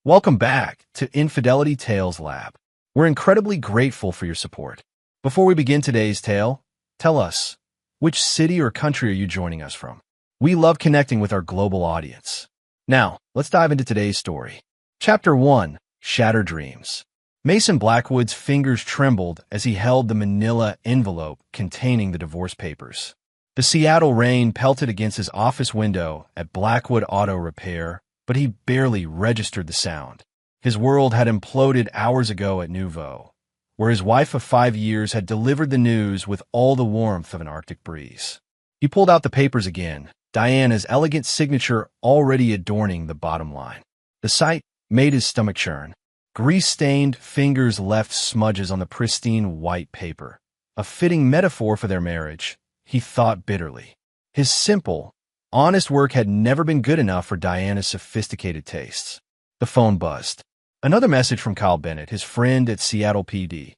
Welcome back to Infidelity Tales Lab. We're incredibly grateful for your support. Before we begin today's tale, tell us, which city or country are you joining us from? We love connecting with our global audience. Now, let's dive into today's story. Chapter 1, Shattered Dreams. Mason Blackwood's fingers trembled as he held the manila envelope containing the divorce papers. The Seattle rain pelted against his office window at Blackwood Auto Repair, but he barely registered the sound. His world had imploded hours ago at Nouveau, where his wife of 5 years had delivered the news with all the warmth of an Arctic breeze. He pulled out the papers again, Diana's elegant signature already adorning the bottom line. The sight made his stomach churn. Grease-stained fingers left smudges on the pristine white paper. A fitting metaphor for their marriage, he thought bitterly. His simple, honest work had never been good enough for Diana's sophisticated tastes. The phone buzzed. Another message from Kyle Bennett, his friend at Seattle PD.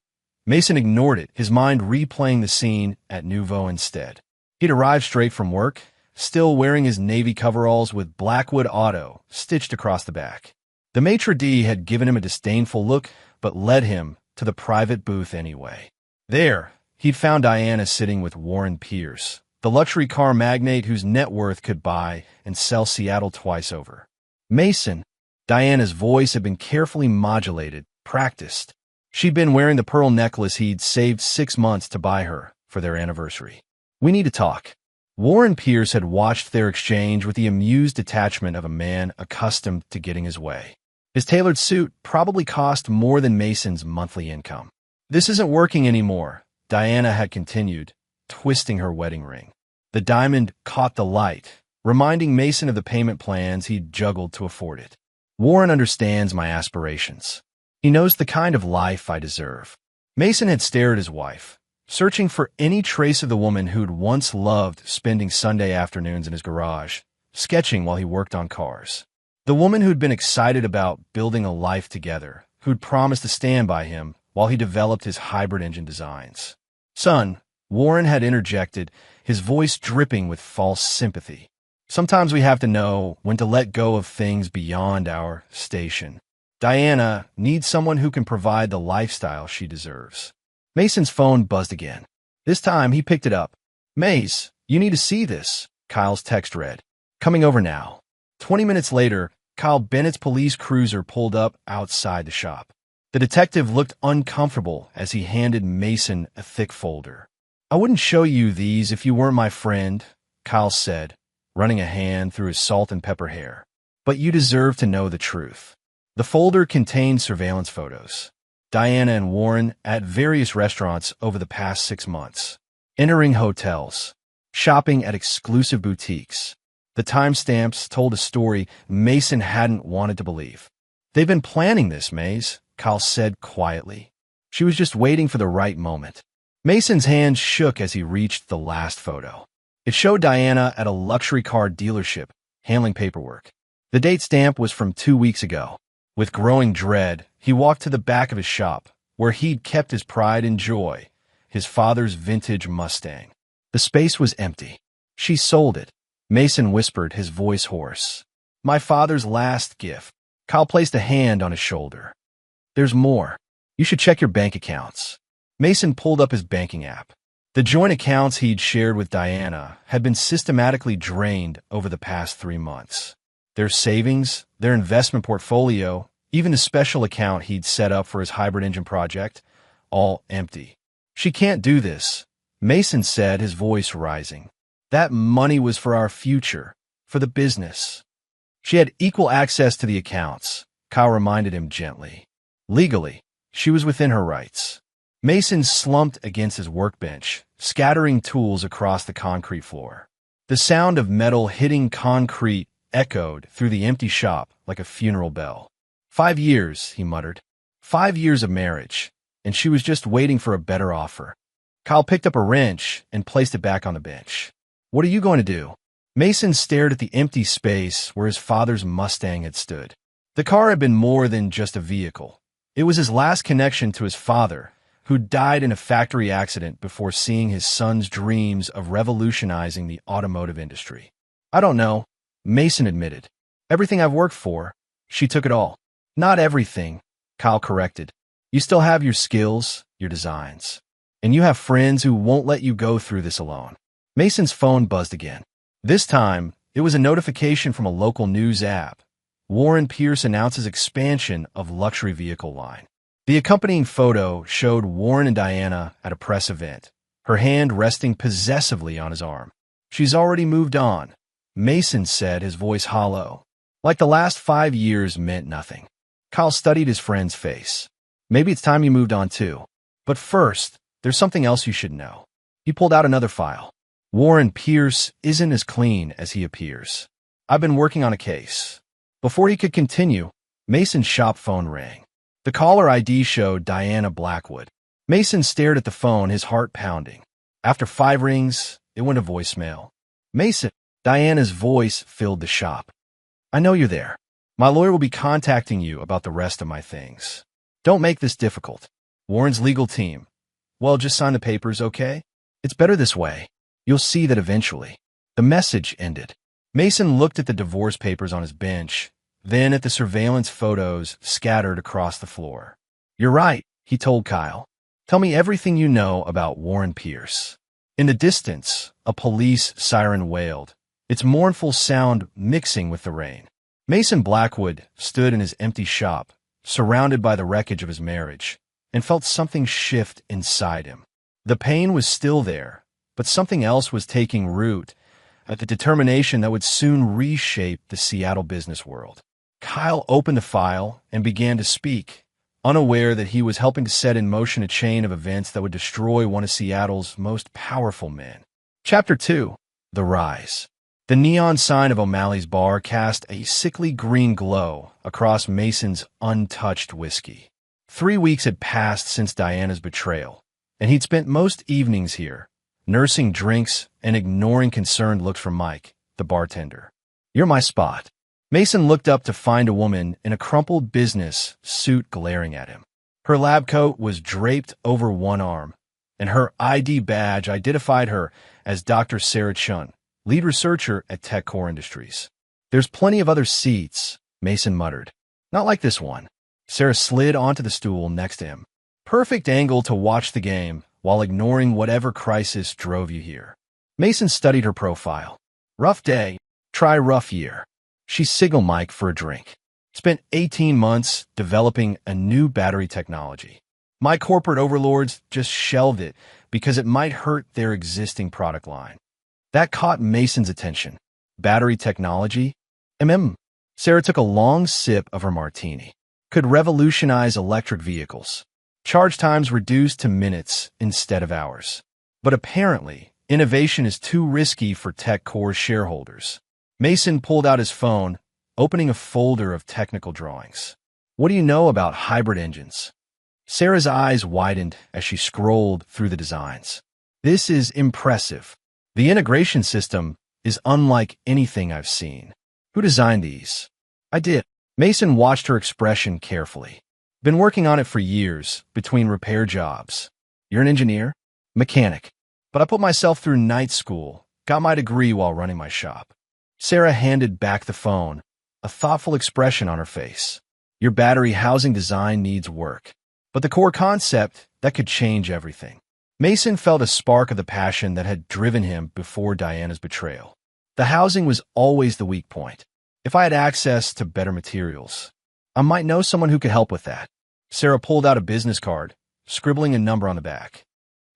Mason ignored it, his mind replaying the scene at Nouveau instead. He'd arrived straight from work, still wearing his navy coveralls with Blackwood Auto stitched across the back. The maitre d' had given him a disdainful look, but led him to the private booth anyway. There, he'd found Diana sitting with Warren Pierce, the luxury car magnate whose net worth could buy and sell Seattle twice over. Mason, Diana's voice had been carefully modulated, practiced. She'd been wearing the pearl necklace he'd saved 6 months to buy her for their anniversary. "We need to talk." Warren Pierce had watched their exchange with the amused detachment of a man accustomed to getting his way. His tailored suit probably cost more than Mason's monthly income. "This isn't working anymore," Diana had continued, twisting her wedding ring. The diamond caught the light, reminding Mason of the payment plans he'd juggled to afford it. "Warren understands my aspirations. He knows the kind of life I deserve." Mason had stared at his wife, searching for any trace of the woman who'd once loved spending Sunday afternoons in his garage, sketching while he worked on cars. The woman who'd been excited about building a life together, who'd promised to stand by him while he developed his hybrid engine designs. "Son," Warren had interjected, his voice dripping with false sympathy. "Sometimes we have to know when to let go of things beyond our station. Diana needs someone who can provide the lifestyle she deserves." Mason's phone buzzed again. This time he picked it up. "Mace, you need to see this," Kyle's text read. "Coming over now." 20 minutes later, Kyle Bennett's police cruiser pulled up outside the shop. The detective looked uncomfortable as he handed Mason a thick folder. "I wouldn't show you these if you weren't my friend," Kyle said, running a hand through his salt and pepper hair. "But you deserve to know the truth." The folder contained surveillance photos. Diana and Warren at various restaurants over the past 6 months, entering hotels, shopping at exclusive boutiques. The timestamps told a story Mason hadn't wanted to believe. "They've been planning this, Maze," Kyle said quietly. "She was just waiting for the right moment." Mason's hand shook as he reached the last photo. It showed Diana at a luxury car dealership, handling paperwork. The date stamp was from 2 weeks ago. With growing dread, he walked to the back of his shop, where he'd kept his pride and joy, his father's vintage Mustang. The space was empty. "She sold it," Mason whispered, his voice hoarse. "My father's last gift." Kyle placed a hand on his shoulder. "There's more. You should check your bank accounts." Mason pulled up his banking app. The joint accounts he'd shared with Diana had been systematically drained over the past 3 months. Their savings, their investment portfolio, even the special account he'd set up for his hybrid engine project, all empty. "She can't do this," Mason said, his voice rising. "That money was for our future, for the business." "She had equal access to the accounts," Kyle reminded him gently. "Legally, she was within her rights." Mason slumped against his workbench, scattering tools across the concrete floor. The sound of metal hitting concrete echoed through the empty shop like a funeral bell. 5 years, he muttered. 5 years of marriage, and she was just waiting for a better offer. Kyle picked up a wrench and placed it back on the bench. "What are you going to do?" Mason stared at the empty space where his father's Mustang had stood. The car had been more than just a vehicle. It was his last connection to his father, who died in a factory accident before seeing his son's dreams of revolutionizing the automotive industry. "I don't know," Mason admitted. "Everything I've worked for, she took it all." Not everything, Kyle corrected. You still have your skills, your designs. And you have friends who won't let you go through this alone. Mason's phone buzzed again. This time, it was a notification from a local news app. Warren Pierce announces expansion of luxury vehicle line. The accompanying photo showed Warren and Diana at a press event, her hand resting possessively on his arm. She's already moved on, Mason said, his voice hollow. Like the last 5 years meant nothing. Kyle studied his friend's face. Maybe it's time you moved on too. But first, there's something else you should know. He pulled out another file. Warren Pierce isn't as clean as he appears. I've been working on a case. Before he could continue, Mason's shop phone rang. The caller ID showed Diana Blackwood. Mason stared at the phone, his heart pounding. After 5 rings, it went to voicemail. Mason, Diana's voice filled the shop. I know you're there. My lawyer will be contacting you about the rest of my things. Don't make this difficult. Warren's legal team. Well, just sign the papers, okay? It's better this way. You'll see that eventually. The message ended. Mason looked at the divorce papers on his bench, then at the surveillance photos scattered across the floor. You're right, he told Kyle. Tell me everything you know about Warren Pierce. In the distance, a police siren wailed, its mournful sound mixing with the rain. Mason Blackwood stood in his empty shop, surrounded by the wreckage of his marriage, and felt something shift inside him. The pain was still there, but something else was taking root, at the determination that would soon reshape the Seattle business world. Kyle opened the file and began to speak, unaware that he was helping to set in motion a chain of events that would destroy one of Seattle's most powerful men. Chapter 2. The Rise. The neon sign of O'Malley's bar cast a sickly green glow across Mason's untouched whiskey. 3 weeks had passed since Diana's betrayal, and he'd spent most evenings here, nursing drinks and ignoring concerned looks from Mike, the bartender. You're my spot. Mason looked up to find a woman in a crumpled business suit glaring at him. Her lab coat was draped over one arm, and her ID badge identified her as Dr. Sarah Chun, lead researcher at Tech Core Industries. There's plenty of other seats, Mason muttered. Not like this one. Sarah slid onto the stool next to him. Perfect angle to watch the game while ignoring whatever crisis drove you here. Mason studied her profile. Rough day, try rough year. She signaled Mike for a drink. Spent 18 months developing a new battery technology. My corporate overlords just shelved it because it might hurt their existing product line. That caught Mason's attention. Battery technology? Sarah took a long sip of her martini. Could revolutionize electric vehicles. Charge times reduced to minutes instead of hours. But apparently, innovation is too risky for Tech Core shareholders. Mason pulled out his phone, opening a folder of technical drawings. What do you know about hybrid engines? Sarah's eyes widened as she scrolled through the designs. This is impressive. The integration system is unlike anything I've seen. Who designed these? I did. Mason watched her expression carefully. Been working on it for years, between repair jobs. You're an engineer? Mechanic. But I put myself through night school, got my degree while running my shop. Sarah handed back the phone, a thoughtful expression on her face. Your battery housing design needs work. But the core concept, that could change everything. Mason felt a spark of the passion that had driven him before Diana's betrayal. The housing was always the weak point. If I had access to better materials, I might know someone who could help with that. Sarah pulled out a business card, scribbling a number on the back.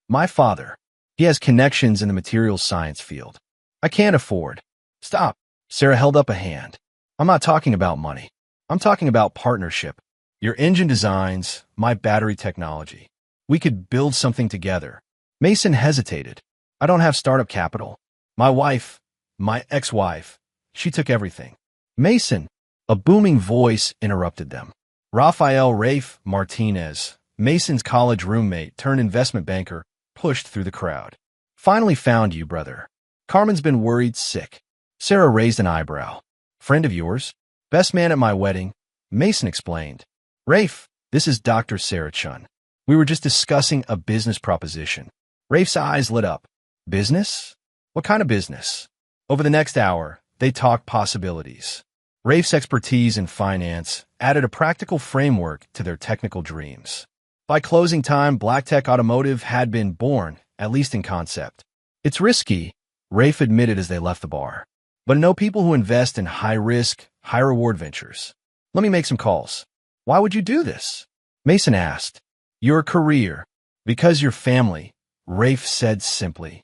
My father. He has connections in the materials science field. I can't afford. Stop. Sarah held up a hand. I'm not talking about money. I'm talking about partnership. Your engine designs, my battery technology. We could build something together. Mason hesitated. I don't have startup capital. My wife, my ex-wife, she took everything. Mason, a booming voice interrupted them. Rafael Rafe Martinez, Mason's college roommate turned investment banker, pushed through the crowd. Finally found you, brother. Carmen's been worried sick. Sarah raised an eyebrow. Friend of yours? Best man at my wedding, Mason explained. Rafe, this is Dr. Sarah Chun. We were just discussing a business proposition. Rafe's eyes lit up. Business? What kind of business? Over the next hour, they talked possibilities. Rafe's expertise in finance, added a practical framework to their technical dreams. By closing time, Black Tech Automotive had been born, at least in concept. It's risky, Rafe admitted as they left the bar. But I know people who invest in high-risk, high-reward ventures. Let me make some calls. Why would you do this? Mason asked. Your career. Because your family, Rafe said simply.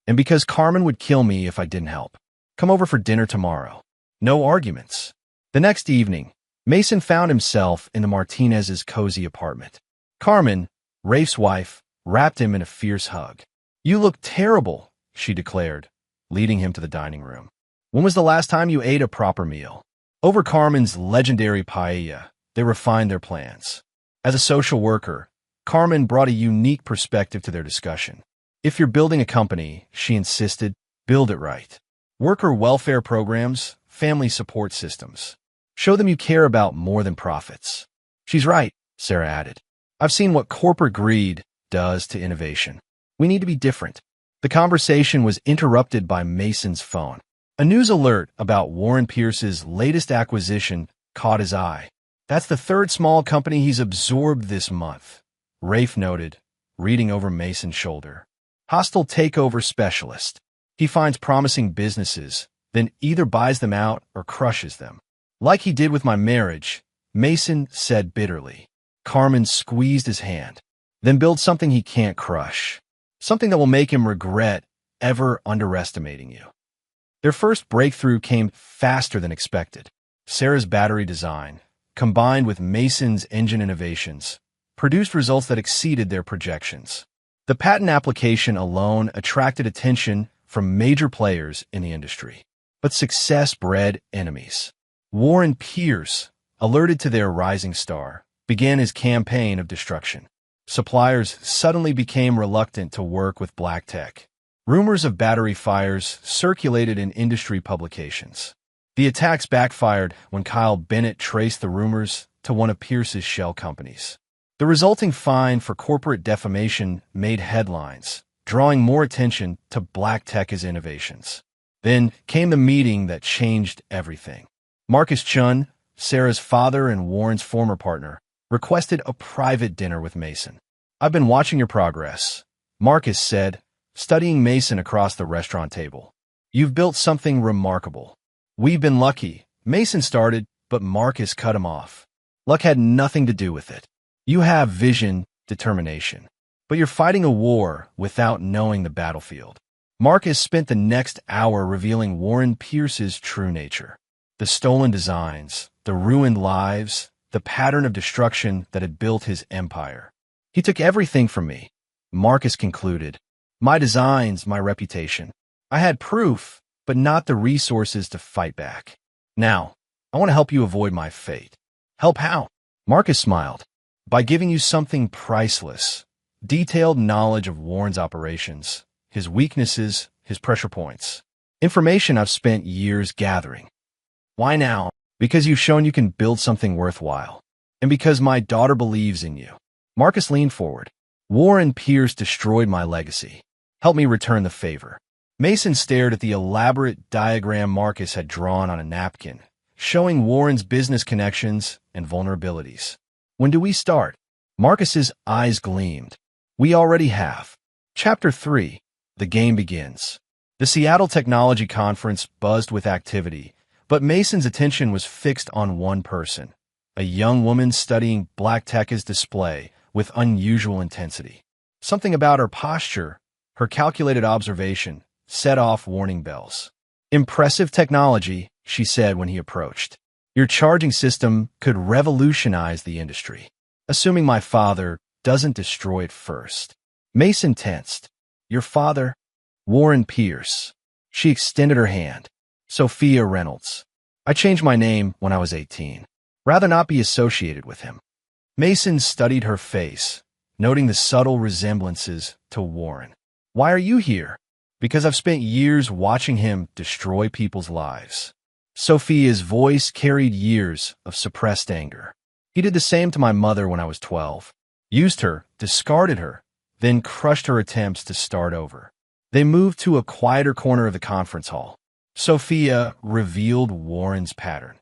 And because Carmen would kill me if I didn't help. Come over for dinner tomorrow. No arguments. The next evening, Mason found himself in the Martinez's cozy apartment. Carmen, Rafe's wife, wrapped him in a fierce hug. You look terrible, she declared, leading him to the dining room. When was the last time you ate a proper meal? Over Carmen's legendary paella, they refined their plans. As a social worker, Carmen brought a unique perspective to their discussion. If you're building a company, she insisted, build it right. Worker welfare programs, family support systems. Show them you care about more than profits. She's right, Sarah added. I've seen what corporate greed does to innovation. We need to be different. The conversation was interrupted by Mason's phone. A news alert about Warren Pierce's latest acquisition caught his eye. That's the third small company he's absorbed this month, Rafe noted, reading over Mason's shoulder. Hostile takeover specialist. He finds promising businesses, then either buys them out or crushes them. Like he did with my marriage, Mason said bitterly. Carmen squeezed his hand. Then build something he can't crush. Something that will make him regret ever underestimating you. Their first breakthrough came faster than expected. Sarah's battery design, combined with Mason's engine innovations, produced results that exceeded their projections. The patent application alone attracted attention from major players in the industry. But success bred enemies. Warren Pierce, alerted to their rising star, began his campaign of destruction. Suppliers suddenly became reluctant to work with Black Tech. Rumors of battery fires circulated in industry publications. The attacks backfired when Kyle Bennett traced the rumors to one of Pierce's shell companies. The resulting fine for corporate defamation made headlines, drawing more attention to Black Tech's innovations. Then came the meeting that changed everything. Marcus Chun, Sarah's father and Warren's former partner, requested a private dinner with Mason. I've been watching your progress, Marcus said, studying Mason across the restaurant table. You've built something remarkable. We've been lucky, Mason started, but Marcus cut him off. Luck had nothing to do with it. You have vision, determination. But you're fighting a war without knowing the battlefield. Marcus spent the next hour revealing Warren Pierce's true nature. The stolen designs, the ruined lives, the pattern of destruction that had built his empire. He took everything from me, Marcus concluded. My designs, my reputation. I had proof, but not the resources to fight back. Now, I want to help you avoid my fate. Help how? Marcus smiled. By giving you something priceless. Detailed knowledge of Warren's operations, his weaknesses, his pressure points. Information I've spent years gathering. Why now? Because you've shown you can build something worthwhile. And because my daughter believes in you. Marcus leaned forward. Warren Pierce destroyed my legacy. Help me return the favor. Mason stared at the elaborate diagram Marcus had drawn on a napkin, showing Warren's business connections and vulnerabilities. When do we start? Marcus's eyes gleamed. We already have. Chapter 3. The game begins. The Seattle Technology Conference buzzed with activity, but Mason's attention was fixed on one person, a young woman studying Black Tech's display with unusual intensity. Something about her posture, her calculated observation, set off warning bells. Impressive technology, she said when he approached. Your charging system could revolutionize the industry. Assuming my father doesn't destroy it first. Mason tensed. Your father? Warren Pierce. She extended her hand. Sophia Reynolds. I changed my name when I was 18. Rather not be associated with him. Mason studied her face, noting the subtle resemblances to Warren. Why are you here? Because I've spent years watching him destroy people's lives. Sophia's voice carried years of suppressed anger. He did the same to my mother when I was 12. Used her, discarded her, then crushed her attempts to start over. They moved to a quieter corner of the conference hall. Sophia revealed Warren's pattern.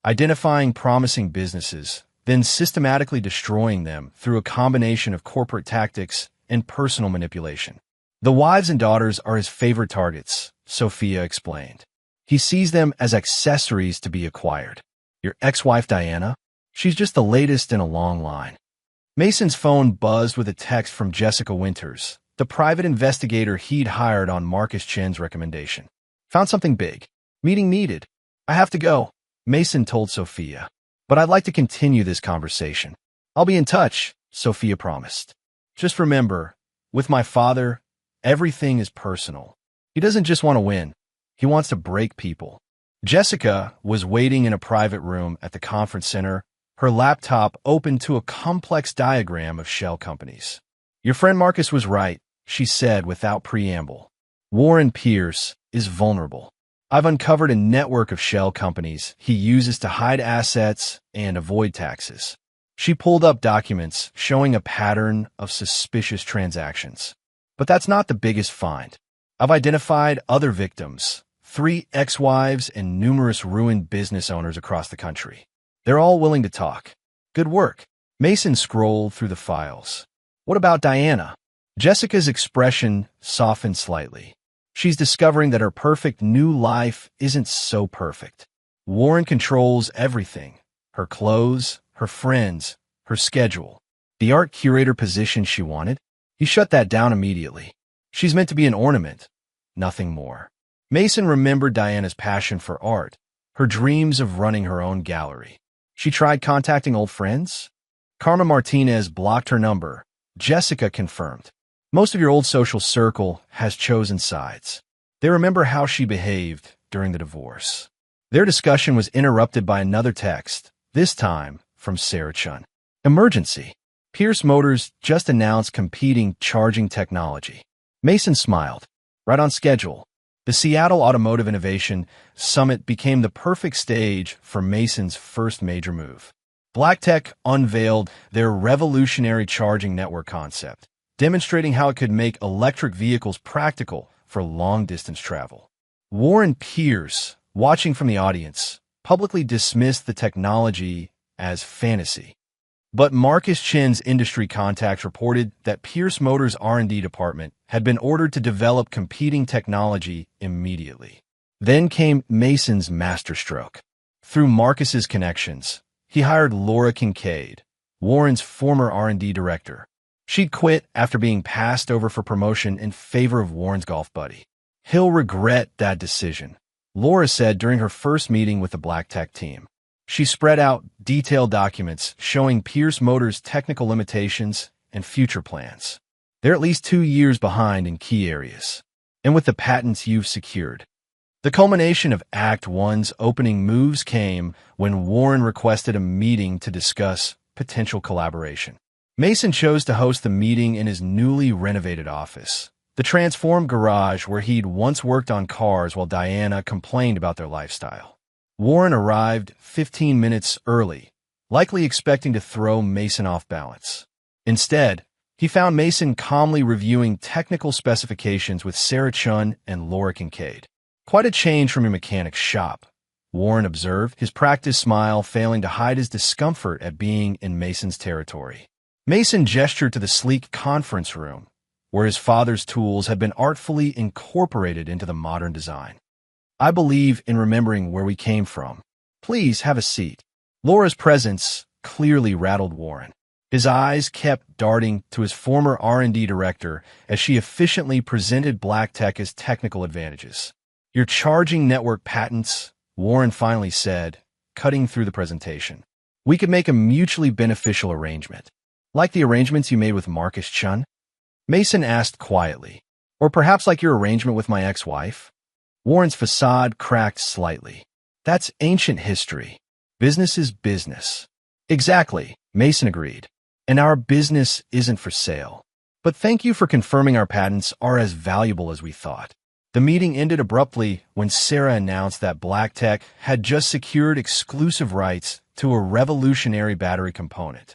identifying promising businesses, then systematically destroying them through a combination of corporate tactics and personal manipulation. The wives and daughters are his favorite targets, Sophia explained. He sees them as accessories to be acquired. Your ex-wife Diana? She's just the latest in a long line. Mason's phone buzzed with a text from Jessica Winters, the private investigator he'd hired on Marcus Chen's recommendation. Found something big. Meeting needed. I have to go, Mason told Sophia. But I'd like to continue this conversation. I'll be in touch, Sophia promised. Just remember, with my father, everything is personal. He doesn't just want to win. He wants to break people. Jessica was waiting in a private room at the conference center, her laptop open to a complex diagram of shell companies. Your friend Marcus was right, she said without preamble. Warren Pierce is vulnerable. I've uncovered a network of shell companies he uses to hide assets and avoid taxes. She pulled up documents showing a pattern of suspicious transactions. But that's not the biggest find. I've identified other victims, 3 ex-wives and numerous ruined business owners across the country. They're all willing to talk. Good work. Mason scrolled through the files. What about Diana? Jessica's expression softened slightly. She's discovering that her perfect new life isn't so perfect. Warren controls everything. Her clothes, her friends, her schedule. The art curator position she wanted? He shut that down immediately. She's meant to be an ornament, nothing more. Mason remembered Diana's passion for art, her dreams of running her own gallery. She tried contacting old friends? Carmen Martinez blocked her number. Jessica confirmed. Most of your old social circle has chosen sides. They remember how she behaved during the divorce. Their discussion was interrupted by another text, this time from Sarah Chun. Emergency. Pierce Motors just announced competing charging technology. Mason smiled. Right on schedule. The Seattle Automotive Innovation Summit became the perfect stage for Mason's first major move. BlackTech unveiled their revolutionary charging network concept, demonstrating how it could make electric vehicles practical for long-distance travel. Warren Pierce, watching from the audience, publicly dismissed the technology as fantasy. But Marcus Chen's industry contacts reported that Pierce Motors' R&D department had been ordered to develop competing technology immediately. Then came Mason's masterstroke. Through Marcus's connections, he hired Laura Kincaid, Warren's former R&D director. She'd quit after being passed over for promotion in favor of Warren's golf buddy. He'll regret that decision, Laura said during her first meeting with the BlackTech team. She spread out detailed documents showing Pierce Motors' technical limitations and future plans. They're at least 2 years behind in key areas. And with the patents you've secured. The culmination of Act One's opening moves came when Warren requested a meeting to discuss potential collaboration. Mason chose to host the meeting in his newly renovated office, the transformed garage where he'd once worked on cars while Diana complained about their lifestyle. Warren arrived 15 minutes early, likely expecting to throw Mason off balance. Instead, he found Mason calmly reviewing technical specifications with Sarah Chun and Laura Kincaid. Quite a change from your mechanic's shop, Warren observed, his practiced smile failing to hide his discomfort at being in Mason's territory. Mason gestured to the sleek conference room, where his father's tools had been artfully incorporated into the modern design. I believe in remembering where we came from. Please have a seat. Laura's presence clearly rattled Warren. His eyes kept darting to his former R&D director as she efficiently presented BlackTech's technical advantages. Your charging network patents, Warren finally said, cutting through the presentation. We could make a mutually beneficial arrangement. Like the arrangements you made with Marcus Chun? Mason asked quietly. Or perhaps like your arrangement with my ex-wife? Warren's facade cracked slightly. That's ancient history. Business is business. Exactly, Mason agreed. And our business isn't for sale. But thank you for confirming our patents are as valuable as we thought. The meeting ended abruptly when Sarah announced that BlackTech had just secured exclusive rights to a revolutionary battery component.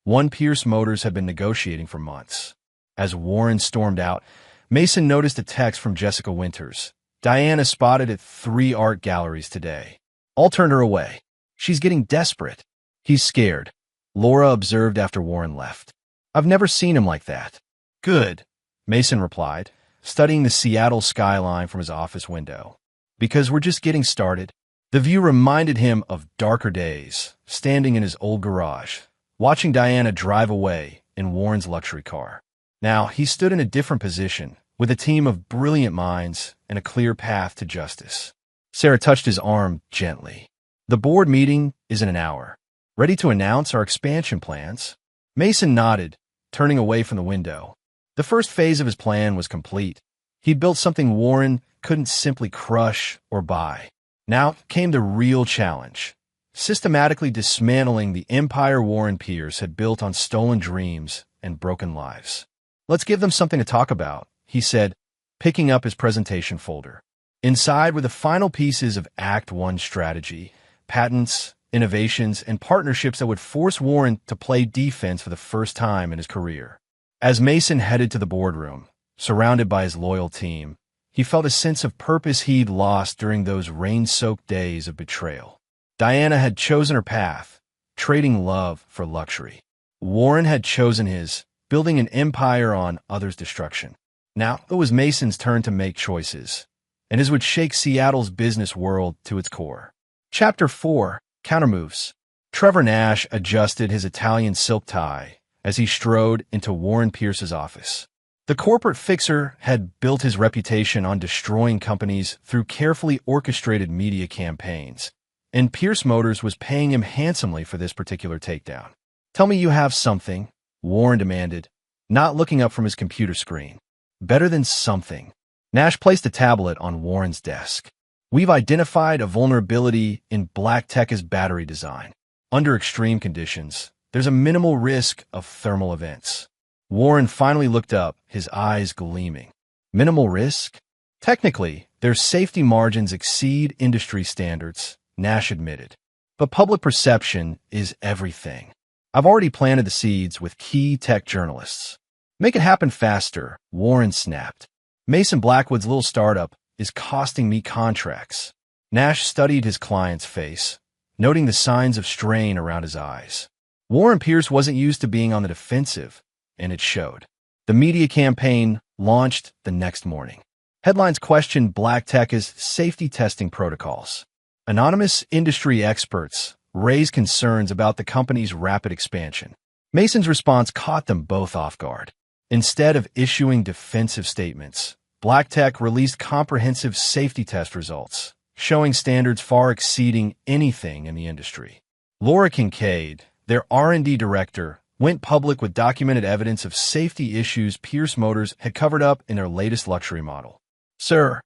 One Pierce Motors had been negotiating for months. As Warren stormed out, Mason noticed a text from Jessica Winters. Diana spotted at 3 art galleries today. All turned her away. She's getting desperate. He's scared, Laura observed after Warren left. I've never seen him like that. Good, Mason replied, studying the Seattle skyline from his office window. Because we're just getting started. The view reminded him of darker days, standing in his old garage, watching Diana drive away in Warren's luxury car. Now, he stood in a different position, with a team of brilliant minds and a clear path to justice. Sarah touched his arm gently. The board meeting is in an hour. Ready to announce our expansion plans? Mason nodded, turning away from the window. The first phase of his plan was complete. He'd built something Warren couldn't simply crush or buy. Now came the real challenge, systematically dismantling the empire Warren Pierce had built on stolen dreams and broken lives. Let's give them something to talk about, he said, picking up his presentation folder. Inside were the final pieces of Act 1 strategy, patents, innovations, and partnerships that would force Warren to play defense for the first time in his career. As Mason headed to the boardroom, surrounded by his loyal team, he felt a sense of purpose he'd lost during those rain-soaked days of betrayal. Diana had chosen her path, trading love for luxury. Warren had chosen his, building an empire on others' destruction. Now it was Mason's turn to make choices, and his would shake Seattle's business world to its core. Chapter 4. Countermoves. Trevor Nash adjusted his Italian silk tie as he strode into Warren Pierce's office. The corporate fixer had built his reputation on destroying companies through carefully orchestrated media campaigns, and Pierce Motors was paying him handsomely for this particular takedown. Tell me you have something, Warren demanded, not looking up from his computer screen. Better than something. Nash placed a tablet on Warren's desk. We've identified a vulnerability in Black Tekka's battery design. Under extreme conditions, there's a minimal risk of thermal events. Warren finally looked up, his eyes gleaming. Minimal risk? Technically, their safety margins exceed industry standards, Nash admitted. But public perception is everything. I've already planted the seeds with key tech journalists. Make it happen faster, Warren snapped. Mason Blackwood's little startup is costing me contracts. Nash studied his client's face, noting the signs of strain around his eyes. Warren Pierce wasn't used to being on the defensive, and it showed. The media campaign launched the next morning. Headlines questioned Black Tekka's safety testing protocols. Anonymous industry experts raised concerns about the company's rapid expansion. Mason's response caught them both off guard. Instead of issuing defensive statements, Black Tech released comprehensive safety test results, showing standards far exceeding anything in the industry. Laura Kincaid, their R&D director, went public with documented evidence of safety issues Pierce Motors had covered up in their latest luxury model. Sir,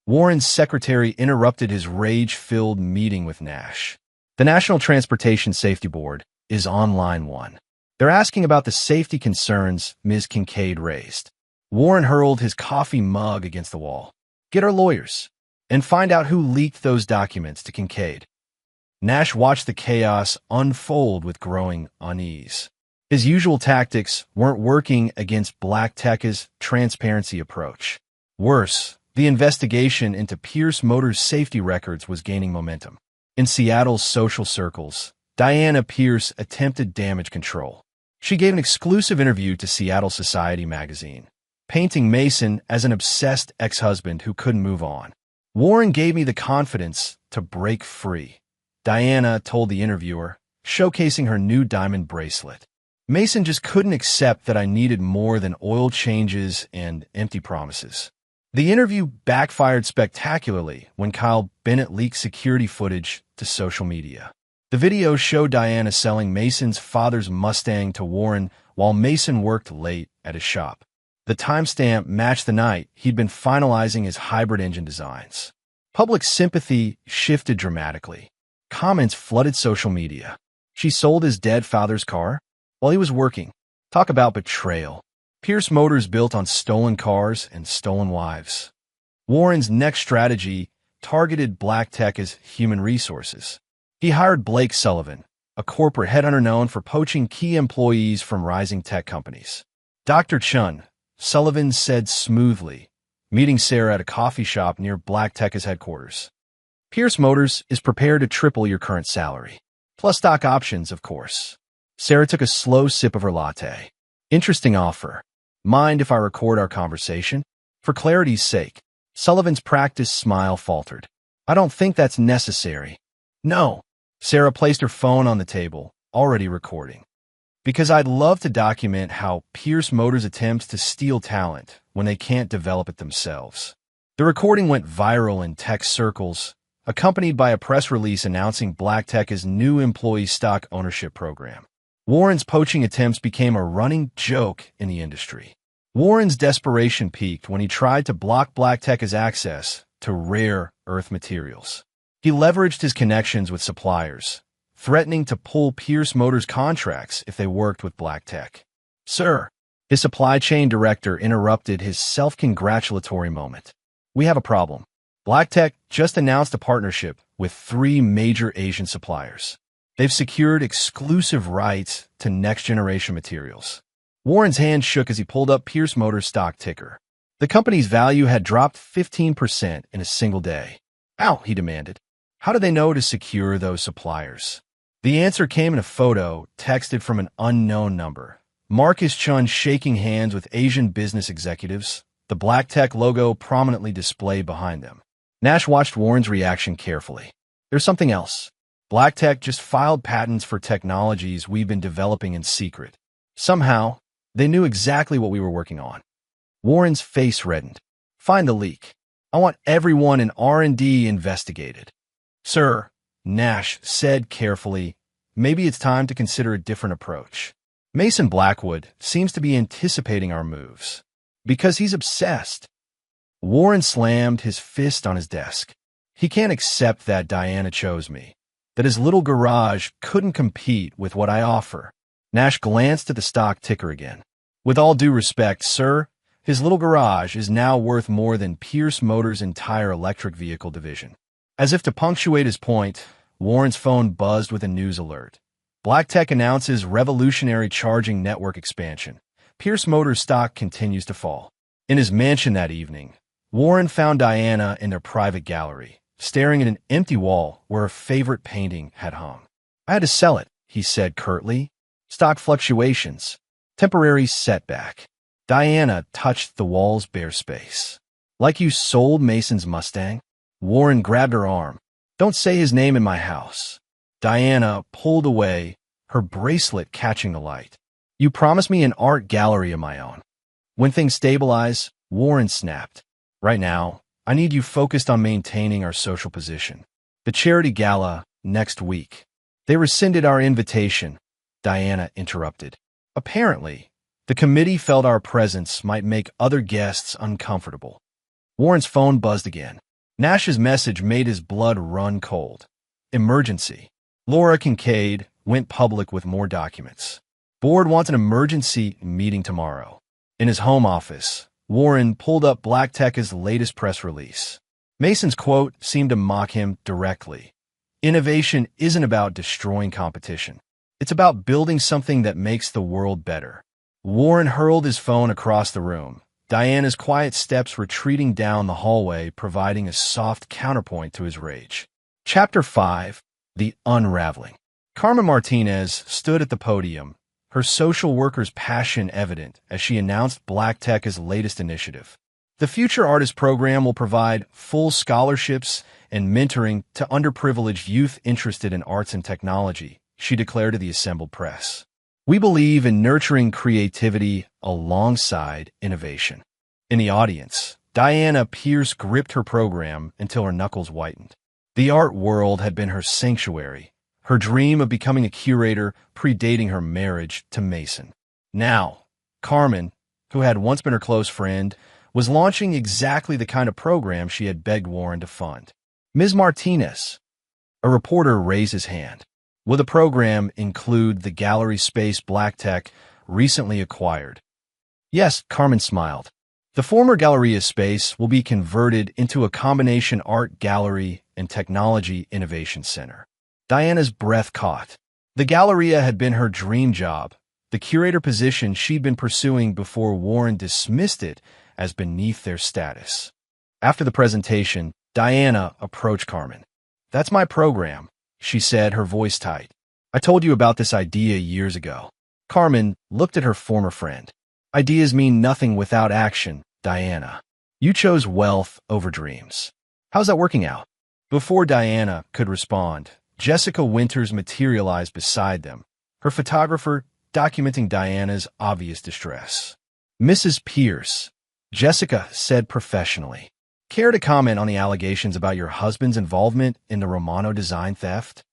Warren's secretary interrupted his rage-filled meeting with Nash. The National Transportation Safety Board is on line 1. They're asking about the safety concerns Ms. Kincaid raised. Warren hurled his coffee mug against the wall. Get our lawyers and find out who leaked those documents to Kincaid. Nash watched the chaos unfold with growing unease. His usual tactics weren't working against Black Tekka's transparency approach. Worse, the investigation into Pierce Motors' safety records was gaining momentum. In Seattle's social circles, Diana Pierce attempted damage control. She gave an exclusive interview to Seattle Society magazine, painting Mason as an obsessed ex-husband who couldn't move on. Warren gave me the confidence to break free, Diana told the interviewer, showcasing her new diamond bracelet. Mason just couldn't accept that I needed more than oil changes and empty promises. The interview backfired spectacularly when Kyle Bennett leaked security footage to social media. The video showed Diana selling Mason's father's Mustang to Warren while Mason worked late at his shop. The timestamp matched the night he'd been finalizing his hybrid engine designs. Public sympathy shifted dramatically. Comments flooded social media. She sold his dead father's car while he was working. Talk about betrayal. Pierce Motors built on stolen cars and stolen wives. Warren's next strategy targeted Black Tekka's human resources. He hired Blake Sullivan, a corporate headhunter known for poaching key employees from rising tech companies. Dr. Chun, Sullivan said smoothly, meeting Sarah at a coffee shop near Black Tekka's headquarters. Pierce Motors is prepared to triple your current salary. Plus stock options, of course. Sarah took a slow sip of her latte. Interesting offer. Mind if I record our conversation? For clarity's sake. Sullivan's practiced smile faltered. I don't think that's necessary. No. Sarah placed her phone on the table, already recording. Because I'd love to document how Pierce Motors attempts to steal talent when they can't develop it themselves. The recording went viral in tech circles, accompanied by a press release announcing BlackTech's new employee stock ownership program. Warren's poaching attempts became a running joke in the industry. Warren's desperation peaked when he tried to block BlackTech's access to rare earth materials. He leveraged his connections with suppliers, threatening to pull Pierce Motors contracts if they worked with BlackTech. Sir, his supply chain director interrupted his self-congratulatory moment. We have a problem. BlackTech just announced a partnership with 3 major Asian suppliers. They've secured exclusive rights to next-generation materials. Warren's hand shook as he pulled up Pierce Motors' stock ticker. The company's value had dropped 15% in a single day. How? He demanded. How do they know to secure those suppliers? The answer came in a photo texted from an unknown number. Marcus Chun shaking hands with Asian business executives, the BlackTech logo prominently displayed behind them. Nash watched Warren's reaction carefully. There's something else. BlackTech just filed patents for technologies we've been developing in secret. Somehow, they knew exactly what we were working on. Warren's face reddened. Find the leak. I want everyone in R&D investigated. Sir, Nash said carefully, maybe it's time to consider a different approach. Mason Blackwood seems to be anticipating our moves. Because he's obsessed. Warren slammed his fist on his desk. He can't accept that Diana chose me. That his little garage couldn't compete with what I offer. Nash glanced at the stock ticker again. With all due respect, sir, his little garage is now worth more than Pierce Motors' entire electric vehicle division. As if to punctuate his point, Warren's phone buzzed with a news alert. BlackTech announces revolutionary charging network expansion. Pierce Motors stock continues to fall. In his mansion that evening, Warren found Diana in their private gallery, staring at an empty wall where her favorite painting had hung. I had to sell it, he said curtly. Stock fluctuations. Temporary setback. Diana touched the wall's bare space. Like you sold Mason's Mustang? Warren grabbed her arm. Don't say his name in my house. Diana pulled away, her bracelet catching the light. You promised me an art gallery of my own. When things stabilize, Warren snapped. Right now, I need you focused on maintaining our social position. The charity gala next week. They rescinded our invitation, Diana interrupted. Apparently, the committee felt our presence might make other guests uncomfortable. Warren's phone buzzed again. Nash's message made his blood run cold. Emergency. Laura Kincaid went public with more documents. Board wants an emergency meeting tomorrow. In his home office, Warren pulled up BlackTech's latest press release. Mason's quote seemed to mock him directly. Innovation isn't about destroying competition. It's about building something that makes the world better. Warren hurled his phone across the room, Diana's quiet steps retreating down the hallway providing a soft counterpoint to his rage. Chapter 5. The Unraveling. Carmen Martinez stood at the podium, her social worker's passion evident as she announced BlackTech's latest initiative. The Future Artist Program will provide full scholarships and mentoring to underprivileged youth interested in arts and technology, she declared to the assembled press. We believe in nurturing creativity alongside innovation. In the audience, Diana Pierce gripped her program until her knuckles whitened. The art world had been her sanctuary, her dream of becoming a curator predating her marriage to Mason. Now, Carmen, who had once been her close friend, was launching exactly the kind of program she had begged Warren to fund. Ms. Martinez. A reporter raised his hand. Will the program include the gallery space BlackTech recently acquired? Yes, Carmen smiled. The former Galleria space will be converted into a combination art gallery and technology innovation center. Diana's breath caught. The Galleria had been her dream job, the curator position she'd been pursuing before Warren dismissed it as beneath their status. After the presentation, Diana approached Carmen. That's my program, she said, her voice tight. I told you about this idea years ago. Carmen looked at her former friend. Ideas mean nothing without action, Diana. You chose wealth over dreams. How's that working out? Before Diana could respond, Jessica Winters materialized beside them, her photographer documenting Diana's obvious distress. Mrs. Pierce, Jessica said professionally, care to comment on the allegations about your husband's involvement in the Romano design theft?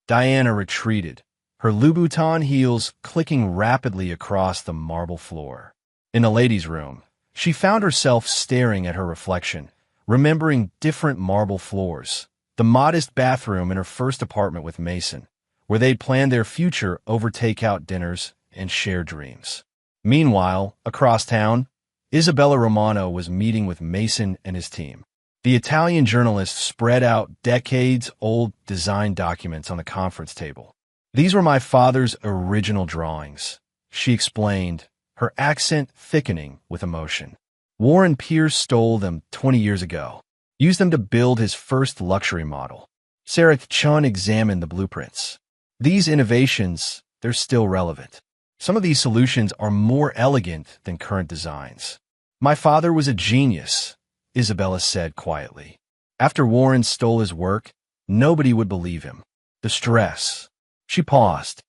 Diana retreated, her Louboutin heels clicking rapidly across the marble floor. In the ladies' room, she found herself staring at her reflection, remembering different marble floors, the modest bathroom in her first apartment with Mason, where they'd planned their future over takeout dinners and shared dreams. Meanwhile, across town, Isabella Romano was meeting with Mason and his team. The Italian journalist spread out decades-old design documents on the conference table. These were my father's original drawings, she explained, her accent thickening with emotion. Warren Pierce stole them 20 years ago, used them to build his first luxury model. Sarah Chun examined the blueprints. These innovations, they're still relevant. Some of these solutions are more elegant than current designs. My father was a genius, Isabella said quietly. After Warren stole his work, nobody would believe him. The stress. She paused.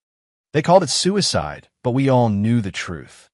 They called it suicide, but we all knew the truth.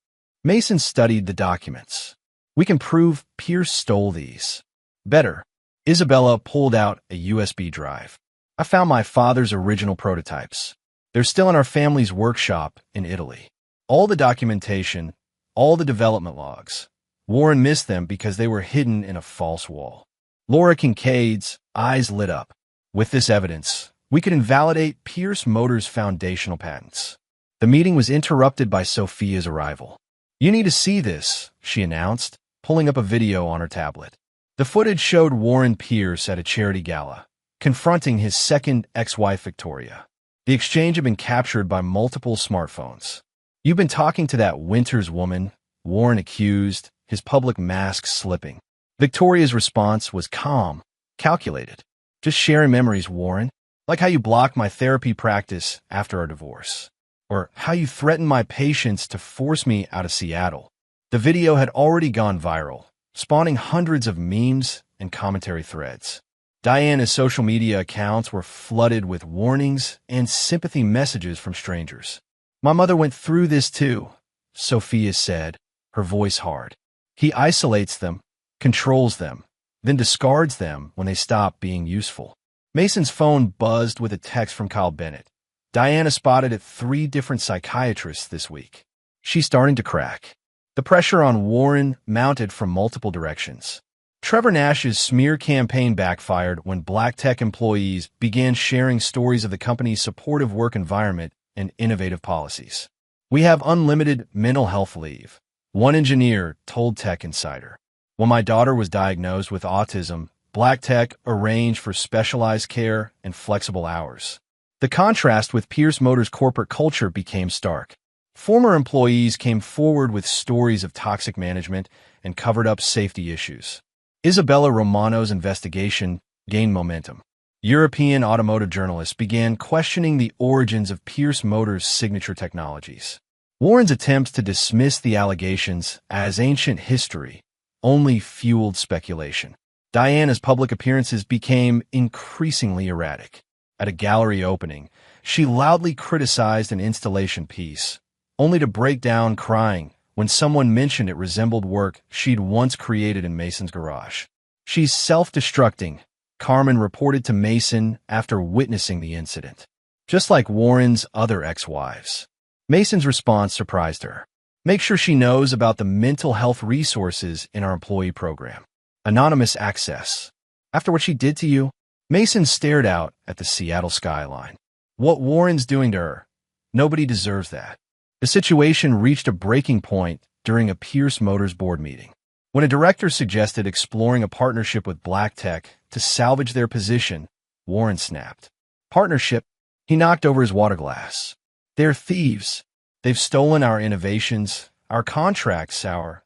Mason studied the documents. We can prove Pierce stole these. Better. Isabella pulled out a USB drive. I found my father's original prototypes. They're still in our family's workshop in Italy. All the documentation, all the development logs. Warren missed them because they were hidden in a false wall. Laura Kincaid's eyes lit up. With this evidence, we could invalidate Pierce Motors' foundational patents. The meeting was interrupted by Sophia's arrival. You need to see this, she announced, pulling up a video on her tablet. The footage showed Warren Pierce at a charity gala, confronting his second ex-wife Victoria. The exchange had been captured by multiple smartphones. You've been talking to that Winters woman, Warren accused, his public mask slipping. Victoria's response was calm, calculated. Just sharing memories, Warren. Like how you blocked my therapy practice after our divorce. Or how you threatened my patients to force me out of Seattle. The video had already gone viral, spawning hundreds of memes and commentary threads. Diana's social media accounts were flooded with warnings and sympathy messages from strangers. My mother went through this too, Sophia said, her voice hard. He isolates them, controls them, then discards them when they stop being useful. Mason's phone buzzed with a text from Kyle Bennett. Diana spotted at 3 different psychiatrists this week. She's starting to crack. The pressure on Warren mounted from multiple directions. Trevor Nash's smear campaign backfired when black tech employees began sharing stories of the company's supportive work environment and innovative policies. We have unlimited mental health leave, one engineer told Tech Insider. When my daughter was diagnosed with autism, black tech arranged for specialized care and flexible hours. The contrast with Pierce Motors' corporate culture became stark. Former employees came forward with stories of toxic management and covered up safety issues. Isabella Romano's investigation gained momentum. European automotive journalists began questioning the origins of Pierce Motors' signature technologies. Warren's attempts to dismiss the allegations as ancient history only fueled speculation. Diana's public appearances became increasingly erratic. At a gallery opening, she loudly criticized an installation piece, only to break down crying when someone mentioned it resembled work she'd once created in Mason's garage. She's self-destructing, Carmen reported to Mason after witnessing the incident. Just like Warren's other ex-wives. Mason's response surprised her. Make sure she knows about the mental health resources in our employee program. Anonymous access. After what she did to you, Mason stared out at the Seattle skyline. What Warren's doing to her, nobody deserves that. The situation reached a breaking point during a Pierce Motors board meeting. When a director suggested exploring a partnership with Black Tech to salvage their position, Warren snapped. Partnership? He knocked over his water glass. They're thieves. They've stolen our innovations, our contracts, our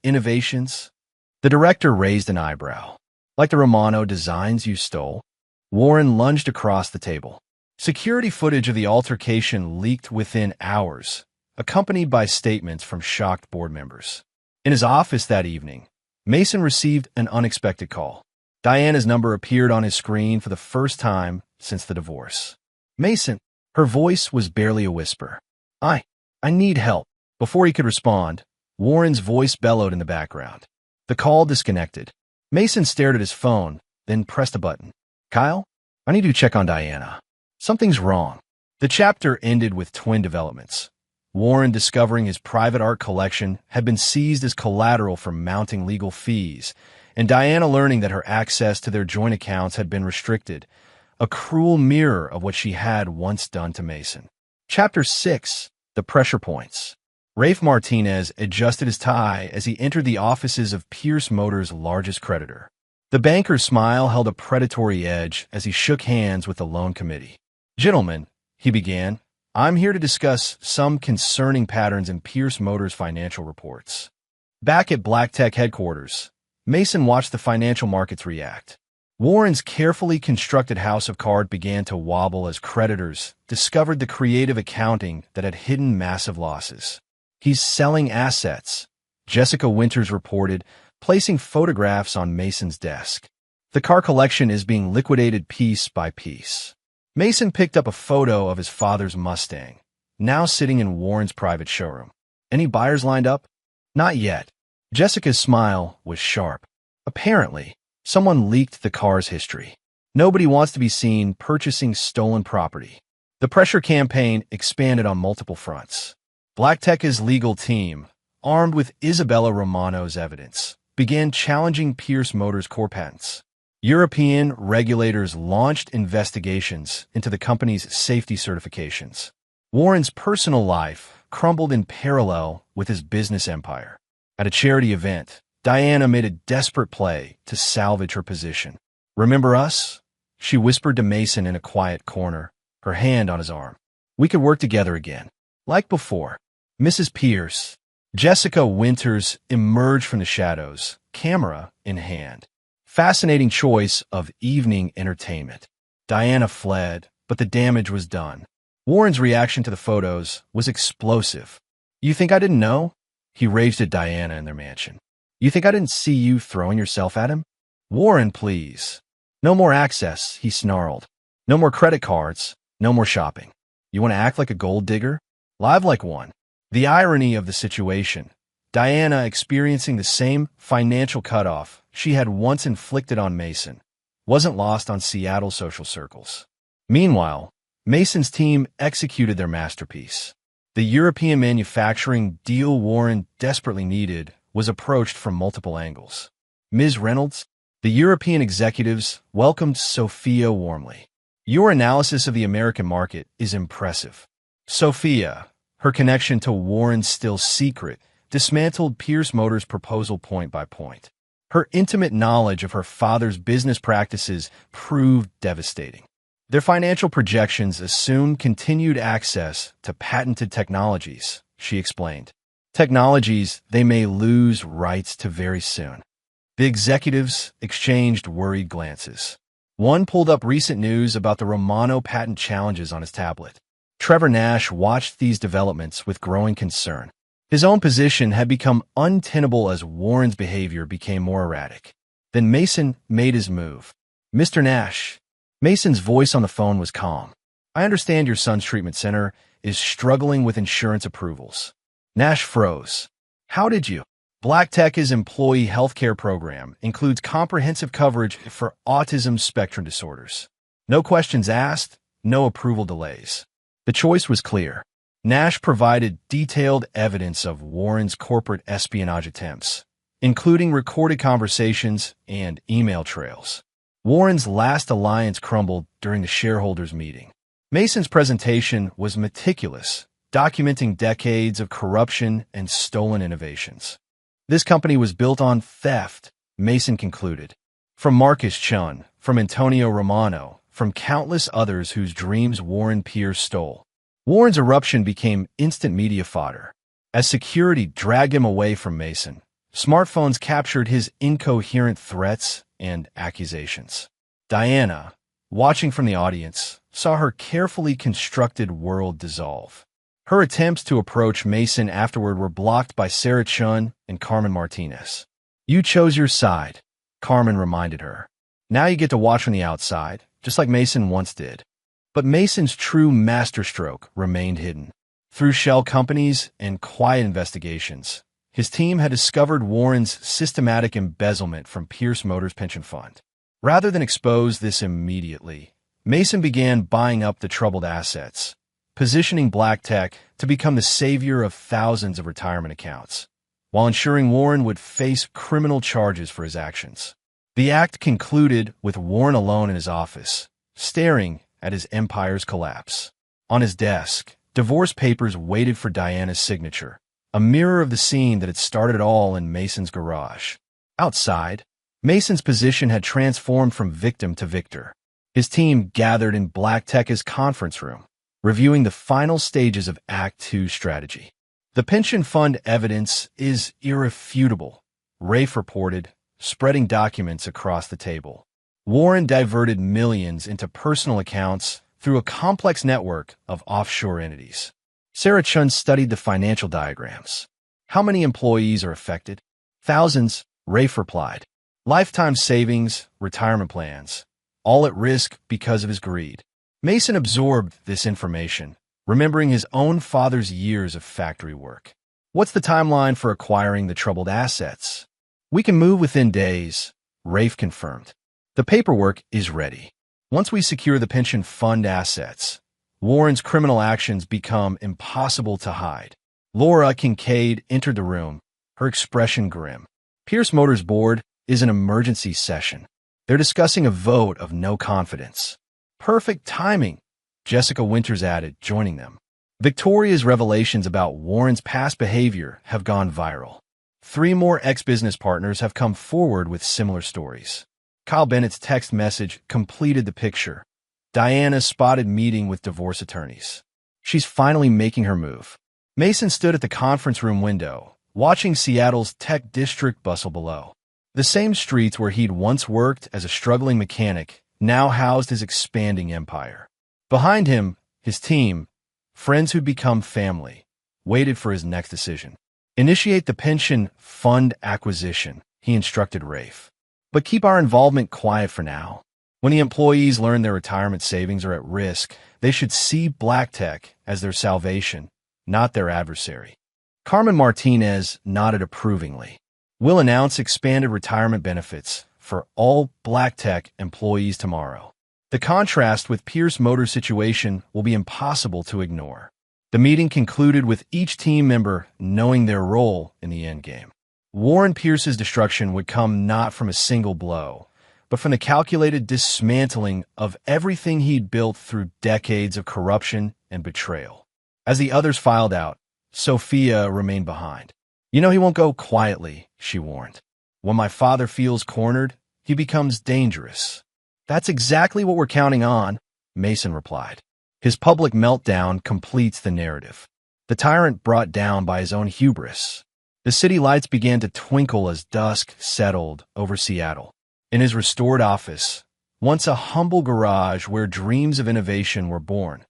innovations. The director raised an eyebrow. Like the Romano designs you stole? Warren lunged across the table. Security footage of the altercation leaked within hours, accompanied by statements from shocked board members. In his office that evening, Mason received an unexpected call. Diana's number appeared on his screen for the first time since the divorce. Mason, her voice was barely a whisper. I need help. Before he could respond, Warren's voice bellowed in the background. The call disconnected. Mason stared at his phone, then pressed a button. Kyle, I need you to check on Diana. Something's wrong. The chapter ended with twin developments. Warren discovering his private art collection had been seized as collateral for mounting legal fees, and Diana learning that her access to their joint accounts had been restricted, a cruel mirror of what she had once done to Mason. Chapter 6. The Pressure Points. Rafe Martinez adjusted his tie as he entered the offices of Pierce Motors' largest creditor. The banker's smile held a predatory edge as he shook hands with the loan committee. Gentlemen, he began, I'm here to discuss some concerning patterns in Pierce Motors' financial reports. Back at Black Tech headquarters, Mason watched the financial markets react. Warren's carefully constructed house of cards began to wobble as creditors discovered the creative accounting that had hidden massive losses. He's selling assets, Jessica Winters reported, placing photographs on Mason's desk. The car collection is being liquidated piece by piece. Mason picked up a photo of his father's Mustang, now sitting in Warren's private showroom. Any buyers lined up? Not yet. Jessica's smile was sharp. Apparently, someone leaked the car's history. Nobody wants to be seen purchasing stolen property. The pressure campaign expanded on multiple fronts. Black Tech's legal team, armed with Isabella Romano's evidence, began challenging Pierce Motors' core patents. European regulators launched investigations into the company's safety certifications. Warren's personal life crumbled in parallel with his business empire. At a charity event, Diana made a desperate play to salvage her position. Remember us? She whispered to Mason in a quiet corner, her hand on his arm. We could work together again. Like before. Mrs. Pierce, Jessica Winters emerged from the shadows, camera in hand. Fascinating choice of evening entertainment. Diana fled, but the damage was done. Warren's reaction to the photos was explosive. You think I didn't know? He raged at Diana in their mansion. You think I didn't see you throwing yourself at him? Warren, please. No more access, he snarled. No more credit cards, no more shopping. You want to act like a gold digger? Live like one. The irony of the situation. Diana experiencing the same financial cutoff she had once inflicted on Mason wasn't lost on Seattle social circles. Meanwhile, Mason's team executed their masterpiece. The European manufacturing deal Warren desperately needed was approached from multiple angles. Ms. Reynolds, the European executives welcomed Sophia warmly. Your analysis of the American market is impressive. Sophia, her connection to Warren's still secret, dismantled Pierce Motors' proposal point by point. Her intimate knowledge of her father's business practices proved devastating. Their financial projections assumed continued access to patented technologies, she explained. Technologies they may lose rights to very soon. The executives exchanged worried glances. One pulled up recent news about the Romano patent challenges on his tablet. Trevor Nash watched these developments with growing concern. His own position had become untenable as Warren's behavior became more erratic. Then Mason made his move. Mr. Nash. Mason's voice on the phone was calm. I understand your son's treatment center is struggling with insurance approvals. Nash froze. How did you? Black Tech's employee healthcare program includes comprehensive coverage for autism spectrum disorders. No questions asked, no approval delays. The choice was clear. Nash provided detailed evidence of Warren's corporate espionage attempts, including recorded conversations and email trails. Warren's last alliance crumbled during the shareholders' meeting. Mason's presentation was meticulous, documenting decades of corruption and stolen innovations. This company was built on theft, Mason concluded. From Marcus Chun, from Antonio Romano, from countless others whose dreams Warren Pierce stole. Warren's eruption became instant media fodder. As security dragged him away from Mason, smartphones captured his incoherent threats and accusations. Diana, watching from the audience, saw her carefully constructed world dissolve. Her attempts to approach Mason afterward were blocked by Sarah Chun and Carmen Martinez. "You chose your side," Carmen reminded her. "Now you get to watch from the outside, just like Mason once did." But Mason's true masterstroke remained hidden. Through shell companies and quiet investigations, his team had discovered Warren's systematic embezzlement from Pierce Motors pension fund. Rather than expose this immediately, Mason began buying up the troubled assets, positioning Black Tech to become the savior of thousands of retirement accounts, while ensuring Warren would face criminal charges for his actions. The act concluded with Warren alone in his office, staring at his empire's collapse. On his desk, divorce papers waited for Diana's signature, a mirror of the scene that had started it all in Mason's garage. Outside, Mason's position had transformed from victim to victor. His team gathered in Black Tech's conference room, reviewing the final stages of Act 2 strategy. "The pension fund evidence is irrefutable," Rafe reported, spreading documents across the table. "Warren diverted millions into personal accounts through a complex network of offshore entities." Sarah Chun studied the financial diagrams. "How many employees are affected?" "Thousands," Rafe replied. "Lifetime savings, retirement plans, all at risk because of his greed." Mason absorbed this information, remembering his own father's years of factory work. "What's the timeline for acquiring the troubled assets?" "We can move within days," Rafe confirmed. "The paperwork is ready. Once we secure the pension fund assets, Warren's criminal actions become impossible to hide." Laura Kincaid entered the room, her expression grim. "Pierce Motors board is an emergency session. They're discussing a vote of no confidence." "Perfect timing," Jessica Winters added, joining them. Victoria's revelations about Warren's past behavior have gone viral. 3 more ex-business partners have come forward with similar stories. Kyle Bennett's text message completed the picture. Diana spotted meeting with divorce attorneys. She's finally making her move. Mason stood at the conference room window, watching Seattle's tech district bustle below. The same streets where he'd once worked as a struggling mechanic now housed his expanding empire. Behind him, his team, friends who'd become family, waited for his next decision. "Initiate the pension fund acquisition," he instructed Rafe. "But keep our involvement quiet for now. When the employees learn their retirement savings are at risk, they should see Black Tech as their salvation, not their adversary." Carmen Martinez nodded approvingly. "We'll announce expanded retirement benefits for all Black Tech employees tomorrow." The contrast with Pierce Motors' situation will be impossible to ignore. The meeting concluded with each team member knowing their role in the endgame. Warren Pierce's destruction would come not from a single blow, but from the calculated dismantling of everything he'd built through decades of corruption and betrayal. As the others filed out, Sophia remained behind. "You know he won't go quietly," she warned. "When my father feels cornered, he becomes dangerous." "That's exactly what we're counting on," Mason replied. His public meltdown completes the narrative. The tyrant brought down by his own hubris. The city lights began to twinkle as dusk settled over Seattle. In his restored office, once a humble garage where dreams of innovation were born,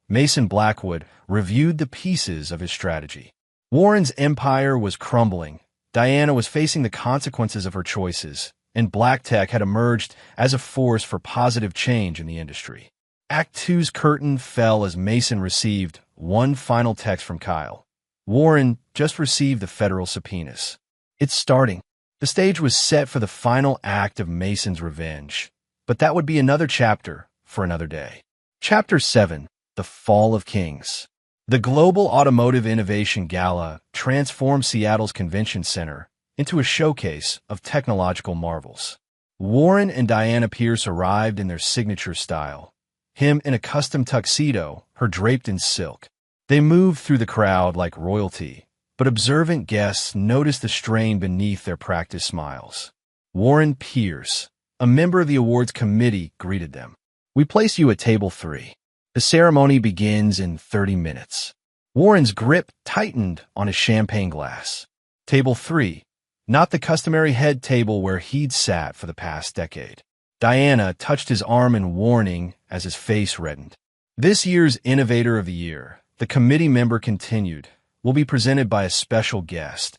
Mason Blackwood reviewed the pieces of his strategy. Warren's empire was crumbling, Diana was facing the consequences of her choices, and Black Tech had emerged as a force for positive change in the industry. Act 2's curtain fell as Mason received one final text from Kyle. Warren just received the federal subpoenas. "It's starting." The stage was set for the final act of Mason's revenge, but that would be another chapter for another day. Chapter 7: The Fall of Kings. The Global Automotive Innovation Gala transformed Seattle's convention center into a showcase of technological marvels. Warren and Diana Pierce arrived in their signature style, him in a custom tuxedo, her draped in silk. They moved through the crowd like royalty, but observant guests noticed the strain beneath their practiced smiles. Warren Pierce, a member of the awards committee, greeted them. "We place you at table 3. The ceremony begins in 30 minutes." Warren's grip tightened on his champagne glass. Table 3, not the customary head table where he'd sat for the past decade. Diana touched his arm in warning as his face reddened. This year's Innovator of the Year, the committee member continued, will be presented by a special guest,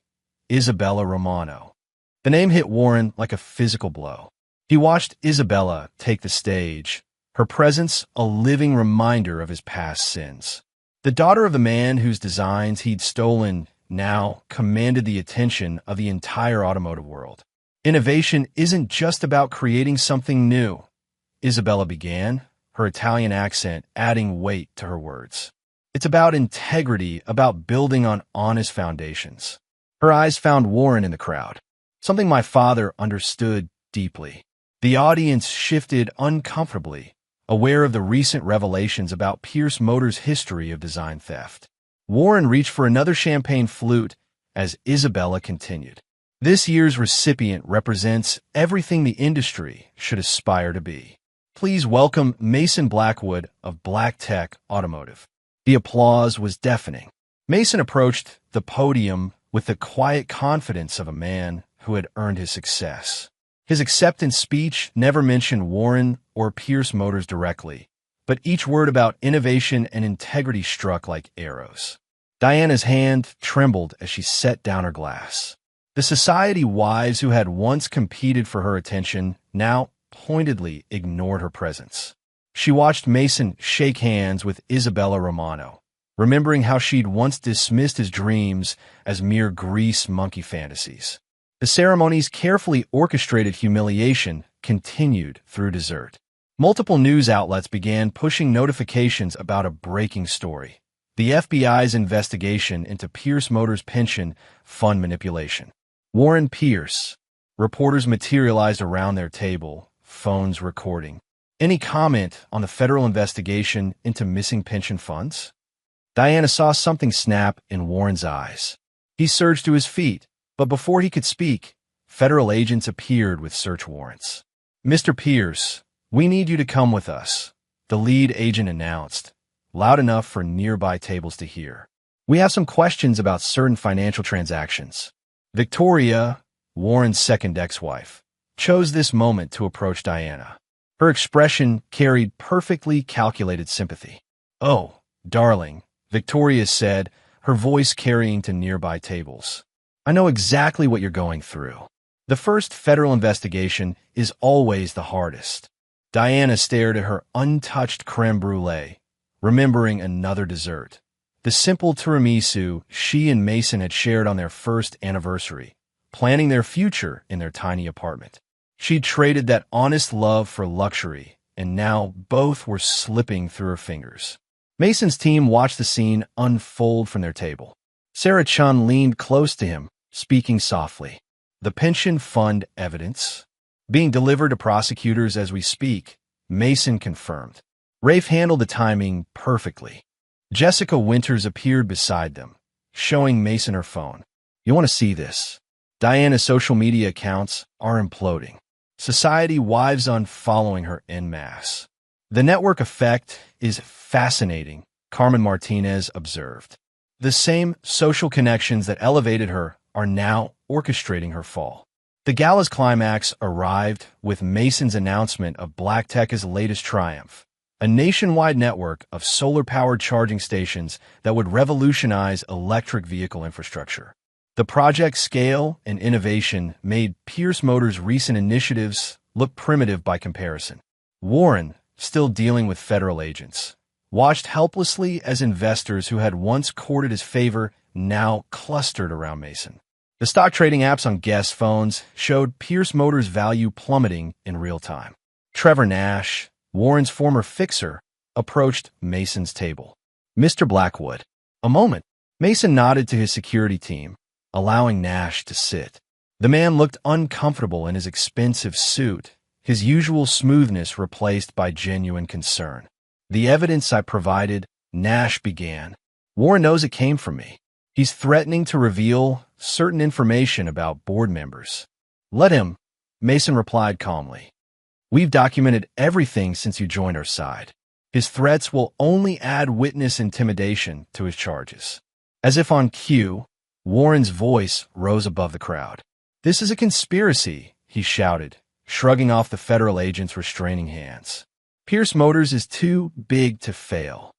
Isabella Romano. The name hit Warren like a physical blow. He watched Isabella take the stage, her presence a living reminder of his past sins. The daughter of the man whose designs he'd stolen now commanded the attention of the entire automotive world. Innovation isn't just about creating something new, Isabella began, her Italian accent adding weight to her words. It's about integrity, about building on honest foundations. Her eyes found Warren in the crowd, something my father understood deeply. The audience shifted uncomfortably, aware of the recent revelations about Pierce Motors' history of design theft. Warren reached for another champagne flute as Isabella continued. This year's recipient represents everything the industry should aspire to be. Please welcome Mason Blackwood of Black Tech Automotive. The applause was deafening. Mason approached the podium with the quiet confidence of a man who had earned his success. His acceptance speech never mentioned Warren or Pierce Motors directly, but each word about innovation and integrity struck like arrows. Diana's hand trembled as she set down her glass. The society wives who had once competed for her attention now pointedly ignored her presence. She watched Mason shake hands with Isabella Romano, remembering how she'd once dismissed his dreams as mere grease monkey fantasies. The ceremony's carefully orchestrated humiliation continued through dessert. Multiple news outlets began pushing notifications about a breaking story: the FBI's investigation into Pierce Motors' pension fund manipulation. Warren Pierce. Reporters materialized around their table, phones recording. Any comment on the federal investigation into missing pension funds? Diana saw something snap in Warren's eyes. He surged to his feet, but before he could speak, federal agents appeared with search warrants. "Mr. Pierce, we need you to come with us," the lead agent announced, loud enough for nearby tables to hear. "We have some questions about certain financial transactions." Victoria, Warren's second ex-wife, chose this moment to approach Diana. Her expression carried perfectly calculated sympathy. "Oh, darling," Victoria said, her voice carrying to nearby tables. "I know exactly what you're going through. The first federal investigation is always the hardest." Diana stared at her untouched creme brulee, remembering another dessert, the simple tiramisu she and Mason had shared on their first anniversary, planning their future in their tiny apartment. She'd traded that honest love for luxury, and now both were slipping through her fingers. Mason's team watched the scene unfold from their table. Sarah Chun leaned close to him, speaking softly. "The pension fund evidence being delivered to prosecutors as we speak," Mason confirmed. Rafe handled the timing perfectly. Jessica Winters appeared beside them, showing Mason her phone. "You want to see this?" Diana's social media accounts are imploding. Society wives unfollowing her en masse. "The network effect is fascinating," Carmen Martinez observed. The same social connections that elevated her are now orchestrating her fall. The gala's climax arrived with Mason's announcement of Black Tech's latest triumph, a nationwide network of solar-powered charging stations that would revolutionize electric vehicle infrastructure. The project's scale and innovation made Pierce Motors' recent initiatives look primitive by comparison. Warren, still dealing with federal agents, watched helplessly as investors who had once courted his favor now clustered around Mason. The stock trading apps on guest phones showed Pierce Motors' value plummeting in real time. Trevor Nash, Warren's former fixer, approached Mason's table. "Mr. Blackwood." A moment. Mason nodded to his security team, allowing Nash to sit. The man looked uncomfortable in his expensive suit, his usual smoothness replaced by genuine concern. "The evidence I provided," Nash began. "Warren knows it came from me. He's threatening to reveal certain information about board members." "Let him," Mason replied calmly. "We've documented everything since you joined our side. His threats will only add witness intimidation to his charges." As if on cue, Warren's voice rose above the crowd. "This is a conspiracy," he shouted, shrugging off the federal agent's restraining hands. Pierce Motors is too big to fail.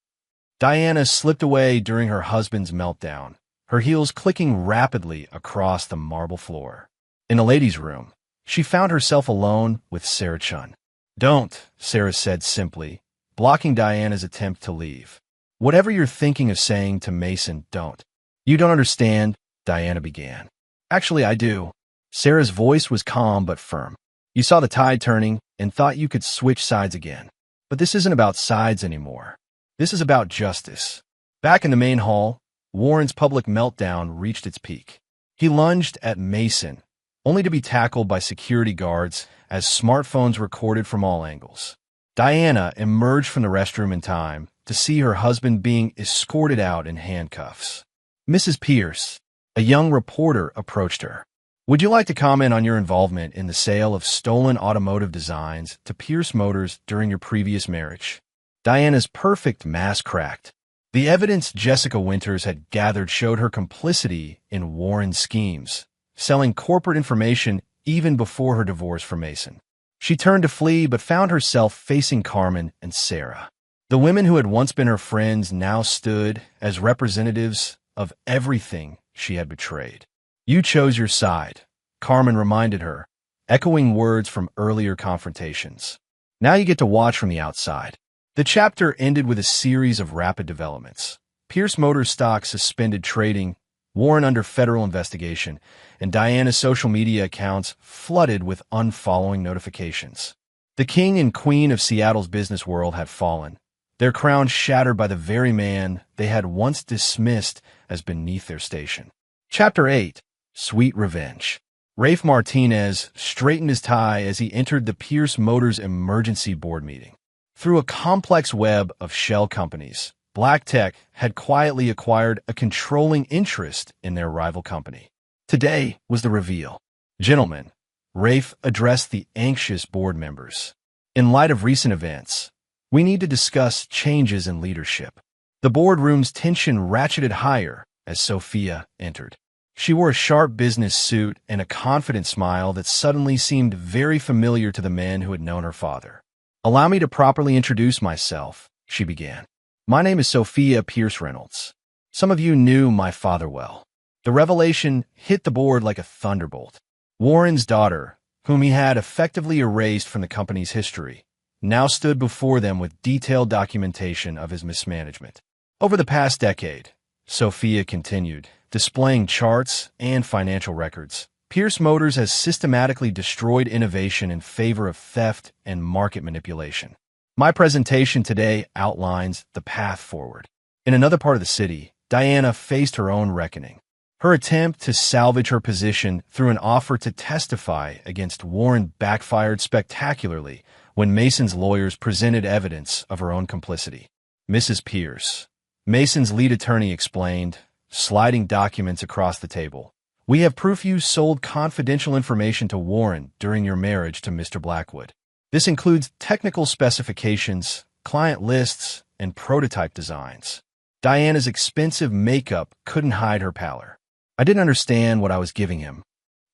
Diana slipped away during her husband's meltdown, her heels clicking rapidly across the marble floor. In a ladies' room, she found herself alone with Sarah Chun. "Don't," Sarah said simply, blocking Diana's attempt to leave. "Whatever you're thinking of saying to Mason, don't." "You don't understand," Diana began. "Actually, I do." Sarah's voice was calm but firm. "You saw the tide turning and thought you could switch sides again. But this isn't about sides anymore. This is about justice." Back in the main hall, Warren's public meltdown reached its peak. He lunged at Mason, only to be tackled by security guards as smartphones recorded from all angles. Diana emerged from the restroom in time to see her husband being escorted out in handcuffs. "Mrs. Pierce," a young reporter approached her. "Would you like to comment on your involvement in the sale of stolen automotive designs to Pierce Motors during your previous marriage?" Diana's perfect mask cracked. The evidence Jessica Winters had gathered showed her complicity in Warren's schemes, selling corporate information even before her divorce from Mason. She turned to flee but found herself facing Carmen and Sarah. The women who had once been her friends now stood as representatives of everything she had betrayed. "You chose your side," Carmen reminded her, echoing words from earlier confrontations. "Now you get to watch from the outside." The chapter ended with a series of rapid developments. Pierce Motors stock suspended trading, Warren under federal investigation, and Diana's social media accounts flooded with unfollowing notifications. The king and queen of Seattle's business world had fallen, their crowns shattered by the very man they had once dismissed as beneath their station. Chapter 8. Sweet Revenge. Rafe Martinez straightened his tie as he entered the Pierce Motors emergency board meeting. Through a complex web of shell companies, Black Tech had quietly acquired a controlling interest in their rival company. Today was the reveal. "Gentlemen," Rafe addressed the anxious board members, "in light of recent events, we need to discuss changes in leadership." The boardroom's tension ratcheted higher as Sophia entered. She wore a sharp business suit and a confident smile that suddenly seemed very familiar to the men who had known her father. "Allow me to properly introduce myself," she began. "My name is Sophia Pierce Reynolds. Some of you knew my father well." The revelation hit the board like a thunderbolt. Warren's daughter, whom he had effectively erased from the company's history, now stood before them with detailed documentation of his mismanagement. Over the past decade, Sophia continued, displaying charts and financial records, Pierce Motors has systematically destroyed innovation in favor of theft and market manipulation. My presentation today outlines the path forward. In another part of the city, Diana faced her own reckoning. Her attempt to salvage her position through an offer to testify against Warren backfired spectacularly when Mason's lawyers presented evidence of her own complicity. "Mrs. Pierce," Mason's lead attorney explained, sliding documents across the table, "we have proof you sold confidential information to Warren during your marriage to Mr. Blackwood. This includes technical specifications, client lists, and prototype designs." Diana's expensive makeup couldn't hide her pallor. "I didn't understand what I was giving him.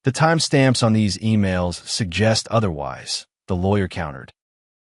The timestamps on these emails suggest otherwise," the lawyer countered.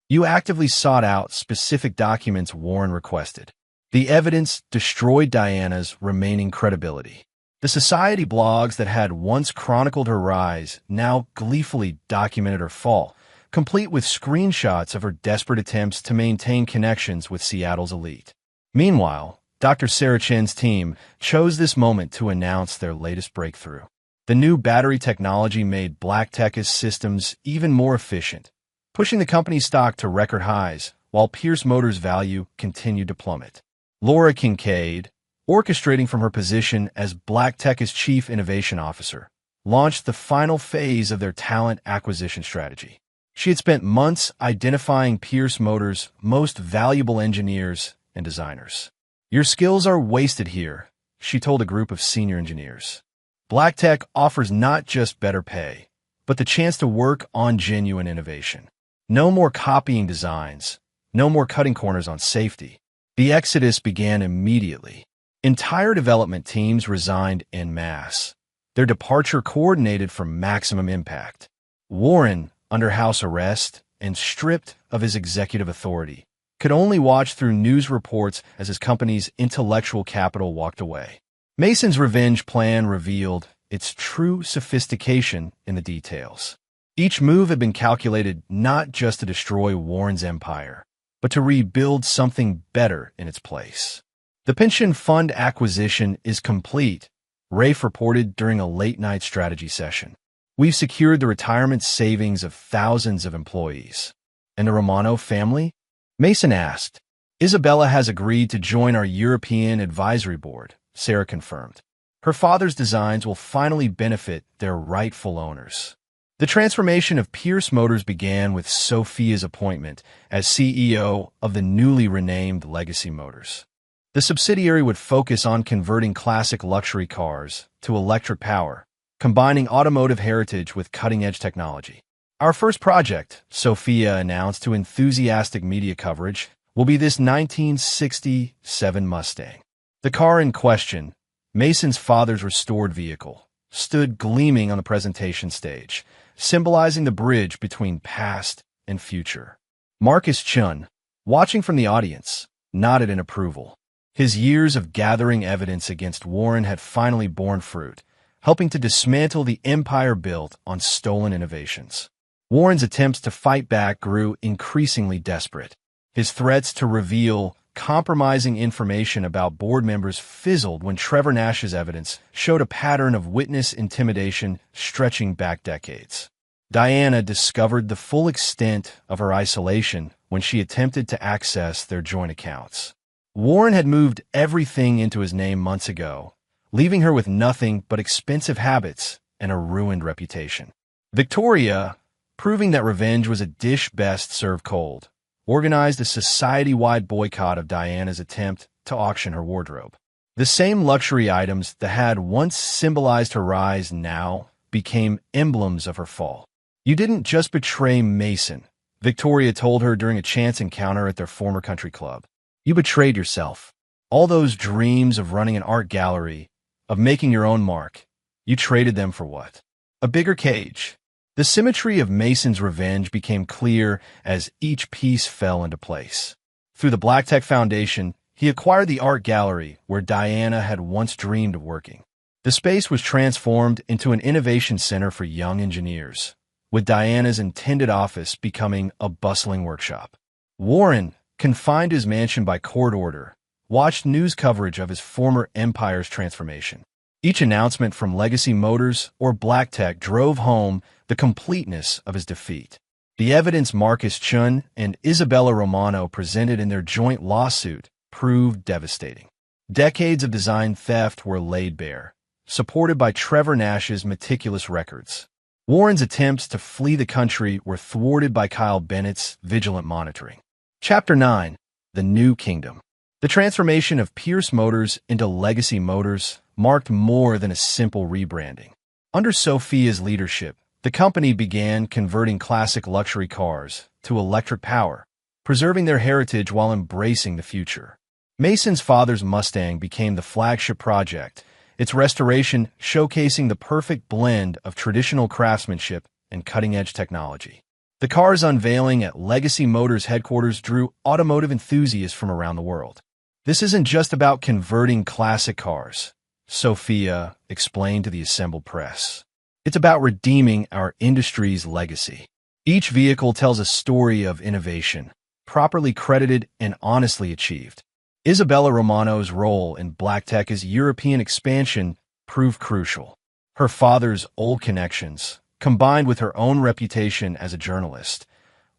"You actively sought out specific documents Warren requested." The evidence destroyed Diana's remaining credibility. The society blogs that had once chronicled her rise now gleefully documented her fall, complete with screenshots of her desperate attempts to maintain connections with Seattle's elite. Meanwhile, Dr. Sarah Chen's team chose this moment to announce their latest breakthrough. The new battery technology made Black Tech's systems even more efficient, pushing the company's stock to record highs, while Pierce Motors' value continued to plummet. Laura Kincaid, orchestrating from her position as Black Tech's Chief Innovation Officer, launched the final phase of their talent acquisition strategy. She had spent months identifying Pierce Motors' most valuable engineers and designers. "Your skills are wasted here," she told a group of senior engineers. "Black Tech offers not just better pay, but the chance to work on genuine innovation. No more copying designs, no more cutting corners on safety." The exodus began immediately. Entire development teams resigned en masse, their departure coordinated for maximum impact. Warren, under house arrest, and stripped of his executive authority, could only watch through news reports as his company's intellectual capital walked away. Mason's revenge plan revealed its true sophistication in the details. Each move had been calculated not just to destroy Warren's empire, but to rebuild something better in its place. The pension fund acquisition is complete, Rafe reported during a late-night strategy session. We've secured the retirement savings of thousands of employees. And the Romano family? Mason asked. Isabella has agreed to join our European advisory board, Sarah confirmed. Her father's designs will finally benefit their rightful owners. The transformation of Pierce Motors began with Sophia's appointment as CEO of the newly renamed Legacy Motors. The subsidiary would focus on converting classic luxury cars to electric power, combining automotive heritage with cutting-edge technology. Our first project, Sophia announced to enthusiastic media coverage, will be this 1967 Mustang. The car in question, Mason's father's restored vehicle, stood gleaming on the presentation stage, symbolizing the bridge between past and future. Marcus Chun, watching from the audience, nodded in approval. His years of gathering evidence against Warren had finally borne fruit, helping to dismantle the empire built on stolen innovations. Warren's attempts to fight back grew increasingly desperate. His threats to reveal compromising information about board members fizzled when Trevor Nash's evidence showed a pattern of witness intimidation stretching back decades. Diana discovered the full extent of her isolation when she attempted to access their joint accounts. Warren had moved everything into his name months ago, leaving her with nothing but expensive habits and a ruined reputation. Victoria, proving that revenge was a dish best served cold, organized a society-wide boycott of Diana's attempt to auction her wardrobe. The same luxury items that had once symbolized her rise now became emblems of her fall. You didn't just betray Mason, Victoria told her during a chance encounter at their former country club. You betrayed yourself. All those dreams of running an art gallery, of making your own mark, you traded them for what? A bigger cage. The symmetry of Mason's revenge became clear as each piece fell into place. Through the Black Tech Foundation, he acquired the art gallery where Diana had once dreamed of working. The space was transformed into an innovation center for young engineers, with Diana's intended office becoming a bustling workshop. Warren, confined to his mansion by court order, watched news coverage of his former empire's transformation. Each announcement from Legacy Motors or Black Tech drove home the completeness of his defeat. The evidence Marcus Chun and Isabella Romano presented in their joint lawsuit proved devastating. Decades of design theft were laid bare, supported by Trevor Nash's meticulous records. Warren's attempts to flee the country were thwarted by Kyle Bennett's vigilant monitoring. Chapter 9. The New Kingdom. The transformation of Pierce Motors into Legacy Motors marked more than a simple rebranding. Under Sophia's leadership, the company began converting classic luxury cars to electric power, preserving their heritage while embracing the future. Mason's father's Mustang became the flagship project, its restoration showcasing the perfect blend of traditional craftsmanship and cutting-edge technology. The car's unveiling at Legacy Motors headquarters drew automotive enthusiasts from around the world. This isn't just about converting classic cars, Sophia explained to the assembled press. It's about redeeming our industry's legacy. Each vehicle tells a story of innovation, properly credited and honestly achieved. Isabella Romano's role in Black Tech's European expansion proved crucial. Her father's old connections, combined with her own reputation as a journalist,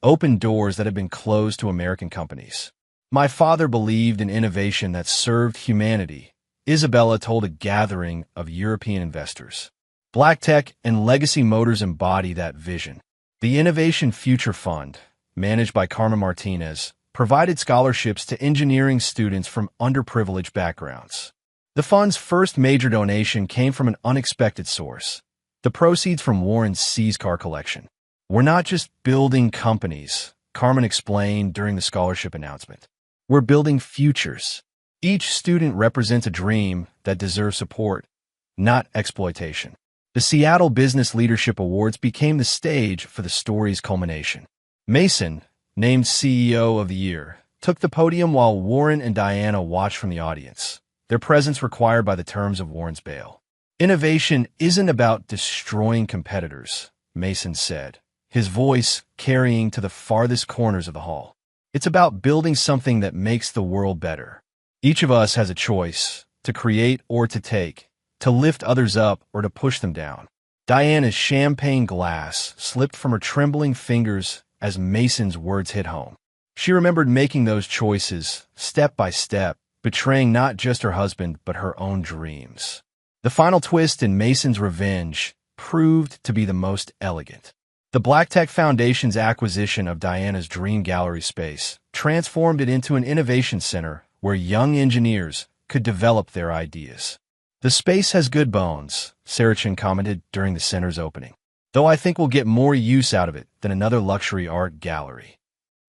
opened doors that had been closed to American companies. My father believed in innovation that served humanity, Isabella told a gathering of European investors. Black Tech and Legacy Motors embody that vision. The Innovation Future Fund, managed by Carmen Martinez, provided scholarships to engineering students from underprivileged backgrounds. The fund's first major donation came from an unexpected source: the proceeds from Warren's seized car collection. We're not just building companies, Carmen explained during the scholarship announcement. We're building futures. Each student represents a dream that deserves support, not exploitation. The Seattle Business Leadership Awards became the stage for the story's culmination. Mason, named CEO of the year, took the podium while Warren and Diana watched from the audience, their presence required by the terms of Warren's bail. Innovation isn't about destroying competitors, Mason said, his voice carrying to the farthest corners of the hall. It's about building something that makes the world better. Each of us has a choice, to create or to take, to lift others up or to push them down. Diana's champagne glass slipped from her trembling fingers as Mason's words hit home. She remembered making those choices, step by step, betraying not just her husband but her own dreams. The final twist in Mason's revenge proved to be the most elegant. The Black Tech Foundation's acquisition of Diana's dream gallery space transformed it into an innovation center where young engineers could develop their ideas. "The space has good bones," Sarachin commented during the center's opening, "though I think we'll get more use out of it than another luxury art gallery."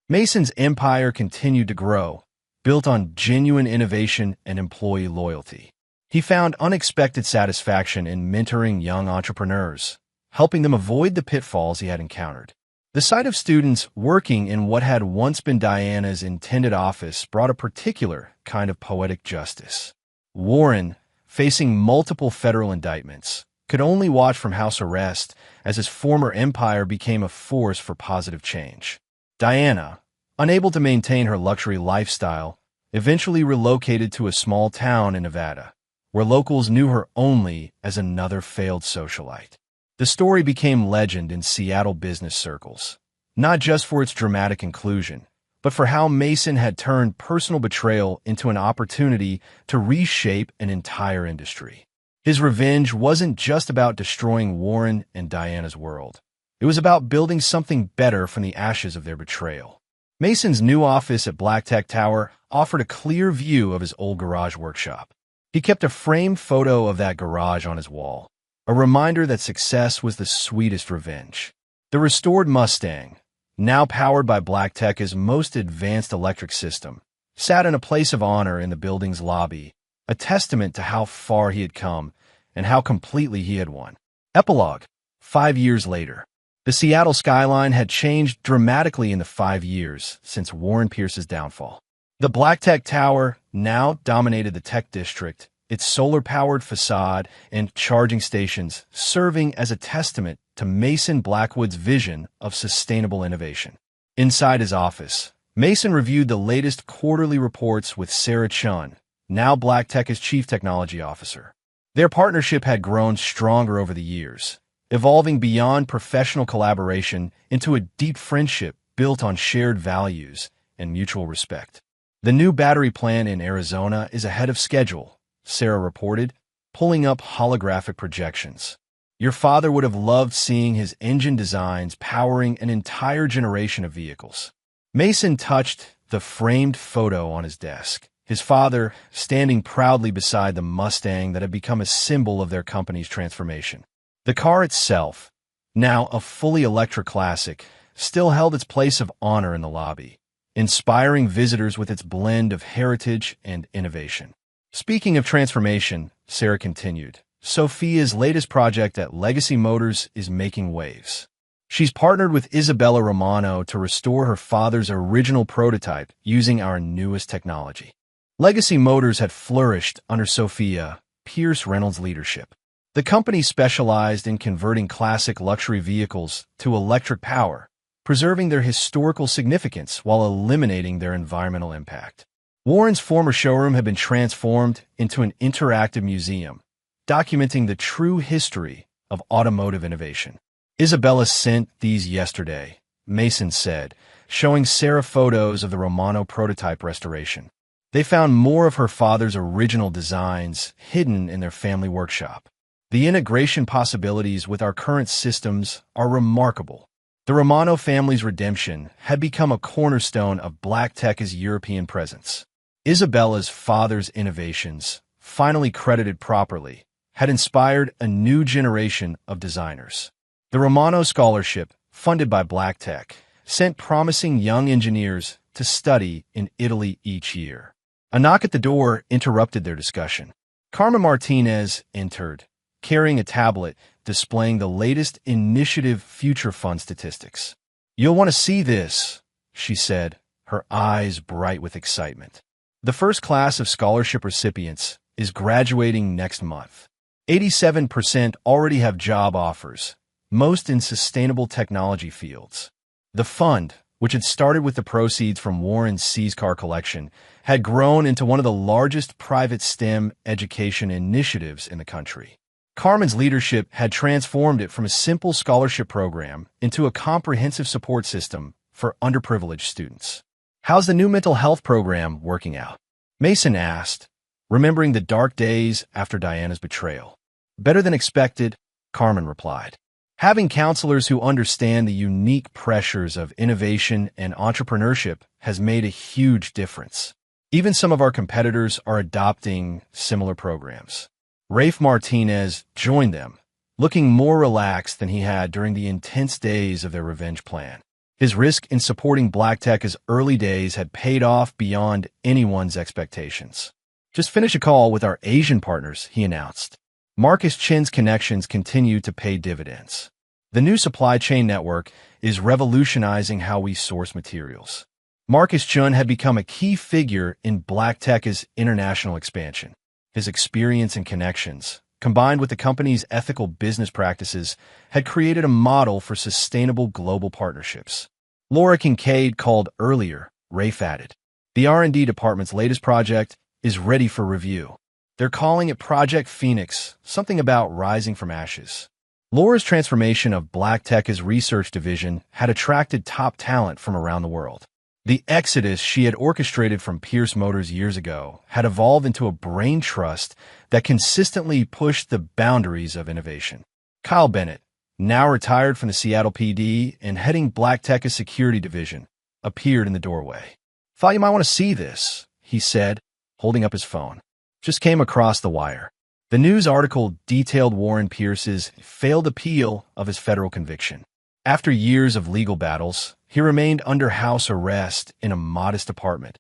Mason's empire continued to grow, built on genuine innovation and employee loyalty. He found unexpected satisfaction in mentoring young entrepreneurs, helping them avoid the pitfalls he had encountered. The sight of students working in what had once been Diana's intended office brought a particular kind of poetic justice. Warren, facing multiple federal indictments, could only watch from house arrest as his former empire became a force for positive change. Diana, unable to maintain her luxury lifestyle, eventually relocated to a small town in Nevada, where locals knew her only as another failed socialite. The story became legend in Seattle business circles, not just for its dramatic inclusion, but for how Mason had turned personal betrayal into an opportunity to reshape an entire industry. His revenge wasn't just about destroying Warren and Diana's world. It was about building something better from the ashes of their betrayal. Mason's new office at Black Tech Tower offered a clear view of his old garage workshop. He kept a framed photo of that garage on his wall, a reminder that success was the sweetest revenge. The restored Mustang, now powered by Black Tech's most advanced electric system, sat in a place of honor in the building's lobby, a testament to how far he had come and how completely he had won. Epilogue. 5 years later. The Seattle skyline had changed dramatically in the 5 years since Warren Pierce's downfall. The Black Tech Tower now dominated the tech district, its solar-powered facade and charging stations serving as a testament to Mason Blackwood's vision of sustainable innovation. Inside his office, Mason reviewed the latest quarterly reports with Sarah Chun, now Black Tech's chief technology officer. Their partnership had grown stronger over the years, evolving beyond professional collaboration into a deep friendship built on shared values and mutual respect. "The new battery plant in Arizona is ahead of schedule," Sarah reported, pulling up holographic projections. "Your father would have loved seeing his engine designs powering an entire generation of vehicles." Mason touched the framed photo on his desk, his father standing proudly beside the Mustang that had become a symbol of their company's transformation. The car itself, now a fully electric classic, still held its place of honor in the lobby, inspiring visitors with its blend of heritage and innovation. Speaking of transformation, Sarah continued, Sophia's latest project at Legacy Motors is making waves. She's partnered with Isabella Romano to restore her father's original prototype using our newest technology. Legacy Motors had flourished under Sophia Pierce Reynolds' leadership. The company specialized in converting classic luxury vehicles to electric power, preserving their historical significance while eliminating their environmental impact. Warren's former showroom had been transformed into an interactive museum, documenting the true history of automotive innovation. Isabella sent these yesterday, Mason said, showing Sarah photos of the Romano prototype restoration. They found more of her father's original designs hidden in their family workshop. The integration possibilities with our current systems are remarkable. The Romano family's redemption had become a cornerstone of Black Tech's European presence. Isabella's father's innovations, finally credited properly, had inspired a new generation of designers. The Romano Scholarship, funded by Black Tech, sent promising young engineers to study in Italy each year. A knock at the door interrupted their discussion. Carmen Martinez entered, carrying a tablet displaying the latest Initiative Future Fund statistics. You'll want to see this, she said, her eyes bright with excitement. The first class of scholarship recipients is graduating next month. 87% already have job offers, most in sustainable technology fields. The fund, which had started with the proceeds from Warren's C's car collection, had grown into one of the largest private STEM education initiatives in the country. Carmen's leadership had transformed it from a simple scholarship program into a comprehensive support system for underprivileged students. How's the new mental health program working out? Mason asked, remembering the dark days after Diana's betrayal. Better than expected, Carmen replied. Having counselors who understand the unique pressures of innovation and entrepreneurship has made a huge difference. Even some of our competitors are adopting similar programs. Rafe Martinez joined them, looking more relaxed than he had during the intense days of their revenge plan. His risk in supporting Black Tech's early days had paid off beyond anyone's expectations. Just finished a call with our Asian partners, he announced. Marcus Chin's connections continue to pay dividends. The new supply chain network is revolutionizing how we source materials. Marcus Chun had become a key figure in Black Tech's international expansion. His experience and connections, combined with the company's ethical business practices, had created a model for sustainable global partnerships. Laura Kincaid called earlier, Rafe added. The R&D department's latest project is ready for review. They're calling it Project Phoenix, something about rising from ashes. Laura's transformation of Black Tech's research division had attracted top talent from around the world. The exodus she had orchestrated from Pierce Motors years ago had evolved into a brain trust that consistently pushed the boundaries of innovation. Kyle Bennett, now retired from the Seattle PD and heading Black Tech's security division, appeared in the doorway. Thought you might want to see this, he said, holding up his phone. Just came across the wire. The news article detailed Warren Pierce's failed appeal of his federal conviction. After years of legal battles, he remained under house arrest in a modest apartment,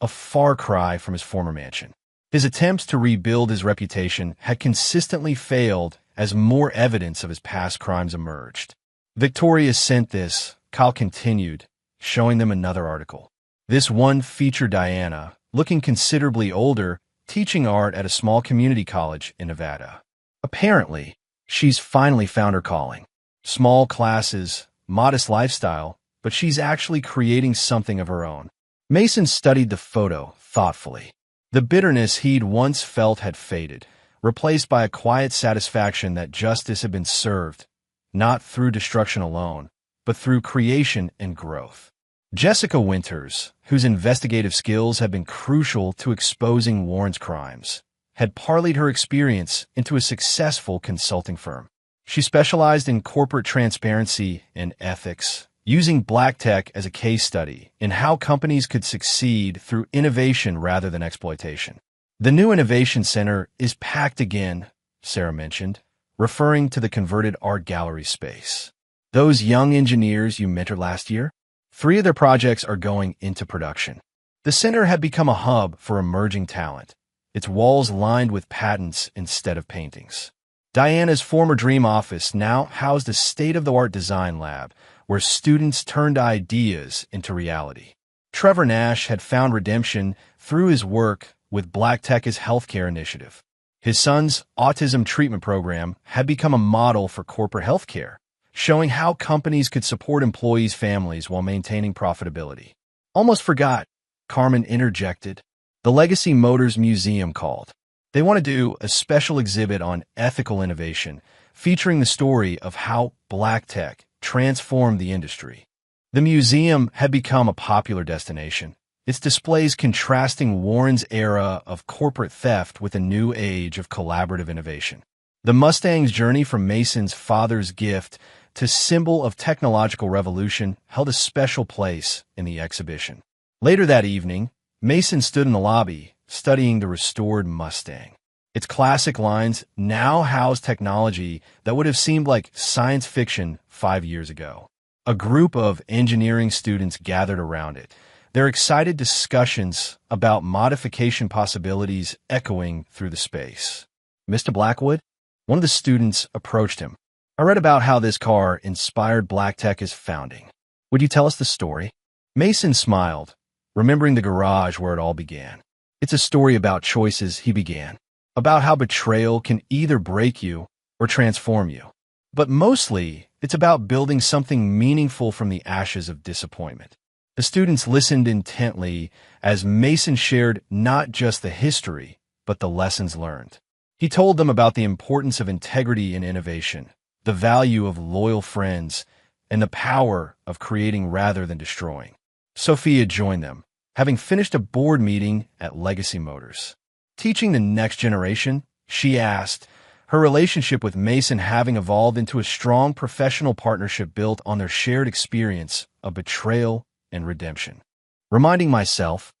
a far cry from his former mansion. His attempts to rebuild his reputation had consistently failed as more evidence of his past crimes emerged. Victoria sent this, Kyle continued, showing them another article. This one featured Diana, looking considerably older, teaching art at a small community college in Nevada. Apparently, she's finally found her calling. Small classes, modest lifestyle, but she's actually creating something of her own. Mason studied the photo thoughtfully. The bitterness he'd once felt had faded, replaced by a quiet satisfaction that justice had been served, not through destruction alone, but through creation and growth. Jessica Winters, whose investigative skills had been crucial to exposing Warren's crimes, had parlayed her experience into a successful consulting firm. She specialized in corporate transparency and ethics, using Black Tech as a case study in how companies could succeed through innovation rather than exploitation. The new Innovation Center is packed again, Sarah mentioned, referring to the converted art gallery space. Those young engineers you mentored last year? 3 of their projects are going into production. The center had become a hub for emerging talent, its walls lined with patents instead of paintings. Diana's former dream office now housed a state-of-the-art design lab where students turned ideas into reality. Trevor Nash had found redemption through his work with Black Tech's healthcare initiative. His son's autism treatment program had become a model for corporate healthcare, showing how companies could support employees' families while maintaining profitability. Almost forgot, Carmen interjected. The Legacy Motors Museum called. They want to do a special exhibit on ethical innovation, featuring the story of how Black Tech transformed the industry. The museum had become a popular destination, its displays contrasting Warren's era of corporate theft with a new age of collaborative innovation. The Mustang's journey from Mason's father's gift to symbol of technological revolution held a special place in the exhibition. Later that evening, Mason stood in the lobby, studying the restored Mustang. Its classic lines now house technology that would have seemed like science fiction 5 years ago. A group of engineering students gathered around it, their excited discussions about modification possibilities echoing through the space. Mr. Blackwood? One of the students approached him. I read about how this car inspired Black Tech's founding. Would you tell us the story? Mason smiled, remembering the garage where it all began. It's a story about choices he began, about how betrayal can either break you or transform you. But mostly, it's about building something meaningful from the ashes of disappointment. The students listened intently as Mason shared not just the history, but the lessons learned. He told them about the importance of integrity in innovation, the value of loyal friends, and the power of creating rather than destroying. Sophia joined them, having finished a board meeting at Legacy Motors. Teaching the next generation, she asked, her relationship with Mason having evolved into a strong professional partnership built on their shared experience of betrayal and redemption. Reminding myself,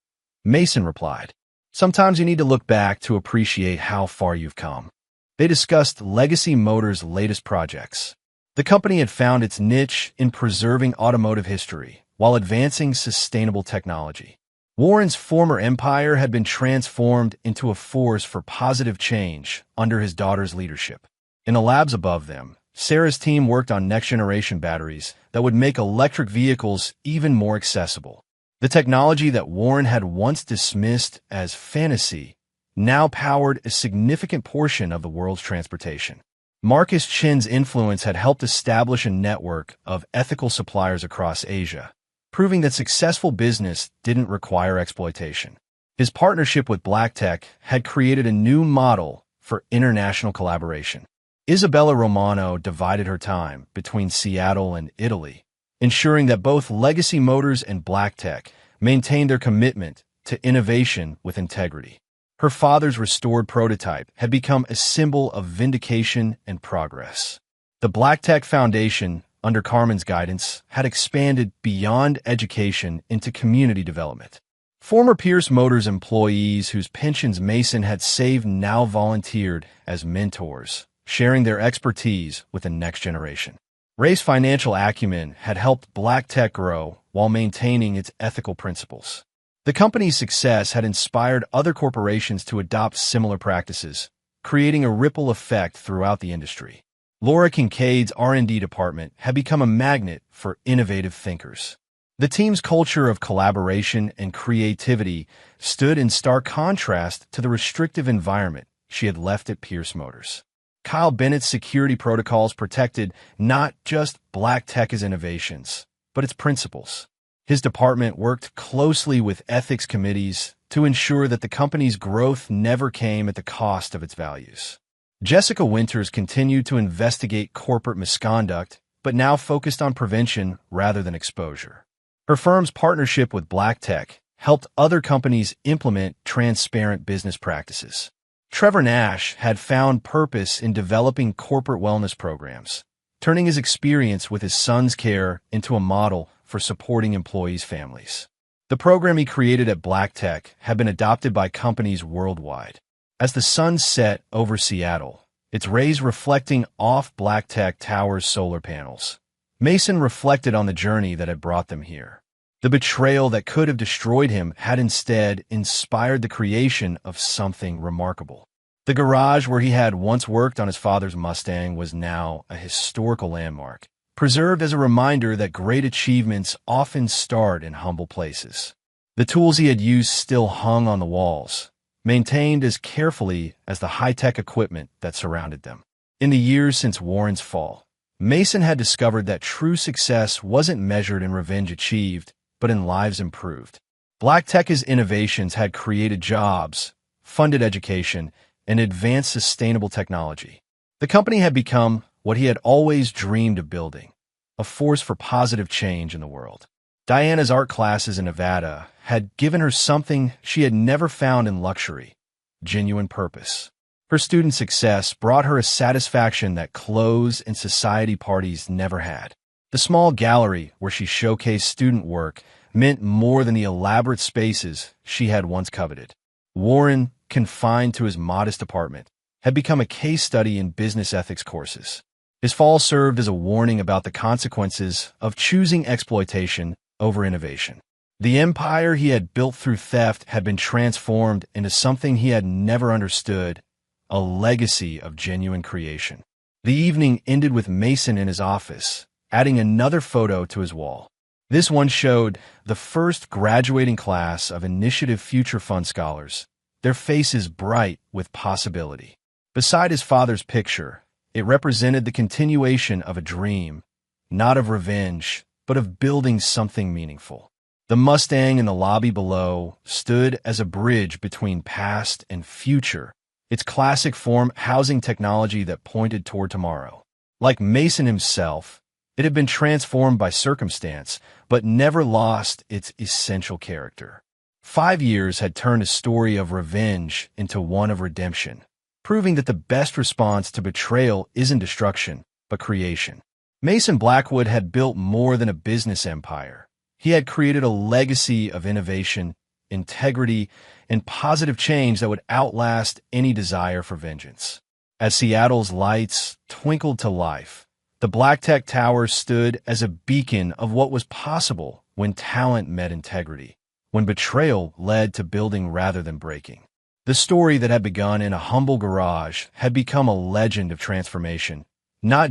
Mason replied, sometimes you need to look back to appreciate how far you've come. They discussed Legacy Motors' latest projects. The company had found its niche in preserving automotive history while advancing sustainable technology. Warren's former empire had been transformed into a force for positive change under his daughter's leadership. In the labs above them, Sarah's team worked on next-generation batteries that would make electric vehicles even more accessible. The technology that Warren had once dismissed as fantasy now powered a significant portion of the world's transportation. Marcus Chin's influence had helped establish a network of ethical suppliers across Asia, proving that successful business didn't require exploitation. His partnership with BlackTech had created a new model for international collaboration. Isabella Romano divided her time between Seattle and Italy, ensuring that both Legacy Motors and BlackTech maintained their commitment to innovation with integrity. Her father's restored prototype had become a symbol of vindication and progress. The BlackTech Foundation, under Carmen's guidance, had expanded beyond education into community development. Former Pierce Motors employees whose pensions Mason had saved now volunteered as mentors, sharing their expertise with the next generation. Ray's financial acumen had helped BlackTech grow while maintaining its ethical principles. The company's success had inspired other corporations to adopt similar practices, creating a ripple effect throughout the industry. Laura Kincaid's R&D department had become a magnet for innovative thinkers. The team's culture of collaboration and creativity stood in stark contrast to the restrictive environment she had left at Pierce Motors. Kyle Bennett's security protocols protected not just BlackTech's innovations, but its principles. His department worked closely with ethics committees to ensure that the company's growth never came at the cost of its values. Jessica Winters continued to investigate corporate misconduct, but now focused on prevention rather than exposure. Her firm's partnership with BlackTech helped other companies implement transparent business practices. Trevor Nash had found purpose in developing corporate wellness programs, turning his experience with his son's care into a model for supporting employees' families. The program he created at BlackTech had been adopted by companies worldwide. As the sun set over Seattle, its rays reflecting off BlackTech Tower's solar panels, Mason reflected on the journey that had brought them here. The betrayal that could have destroyed him had instead inspired the creation of something remarkable. The garage where he had once worked on his father's Mustang was now a historical landmark, preserved as a reminder that great achievements often start in humble places. The tools he had used still hung on the walls, maintained as carefully as the high-tech equipment that surrounded them. In the years since Warren's fall, Mason had discovered that true success wasn't measured in revenge achieved, but in lives improved. BlackTech's innovations had created jobs, funded education, and advanced sustainable technology. The company had become what he had always dreamed of building, a force for positive change in the world. Diana's art classes in Nevada had given her something she had never found in luxury: genuine purpose. Her student success brought her a satisfaction that clothes and society parties never had. The small gallery where she showcased student work meant more than the elaborate spaces she had once coveted. Warren, confined to his modest apartment, had become a case study in business ethics courses. His fall served as a warning about the consequences of choosing exploitation over innovation. The empire he had built through theft had been transformed into something he had never understood: a legacy of genuine creation. The evening ended with Mason in his office, adding another photo to his wall. This one showed the first graduating class of Initiative Future Fund scholars, their faces bright with possibility. Beside his father's picture, it represented the continuation of a dream, not of revenge, but of building something meaningful. The Mustang in the lobby below stood as a bridge between past and future, its classic form housing technology that pointed toward tomorrow. Like Mason himself, it had been transformed by circumstance, but never lost its essential character. 5 years had turned a story of revenge into one of redemption, proving that the best response to betrayal isn't destruction, but creation. Mason Blackwood had built more than a business empire. He had created a legacy of innovation, integrity, and positive change that would outlast any desire for vengeance. As Seattle's lights twinkled to life, the Black Tech Tower stood as a beacon of what was possible when talent met integrity, when betrayal led to building rather than breaking. The story that had begun in a humble garage had become a legend of transformation, not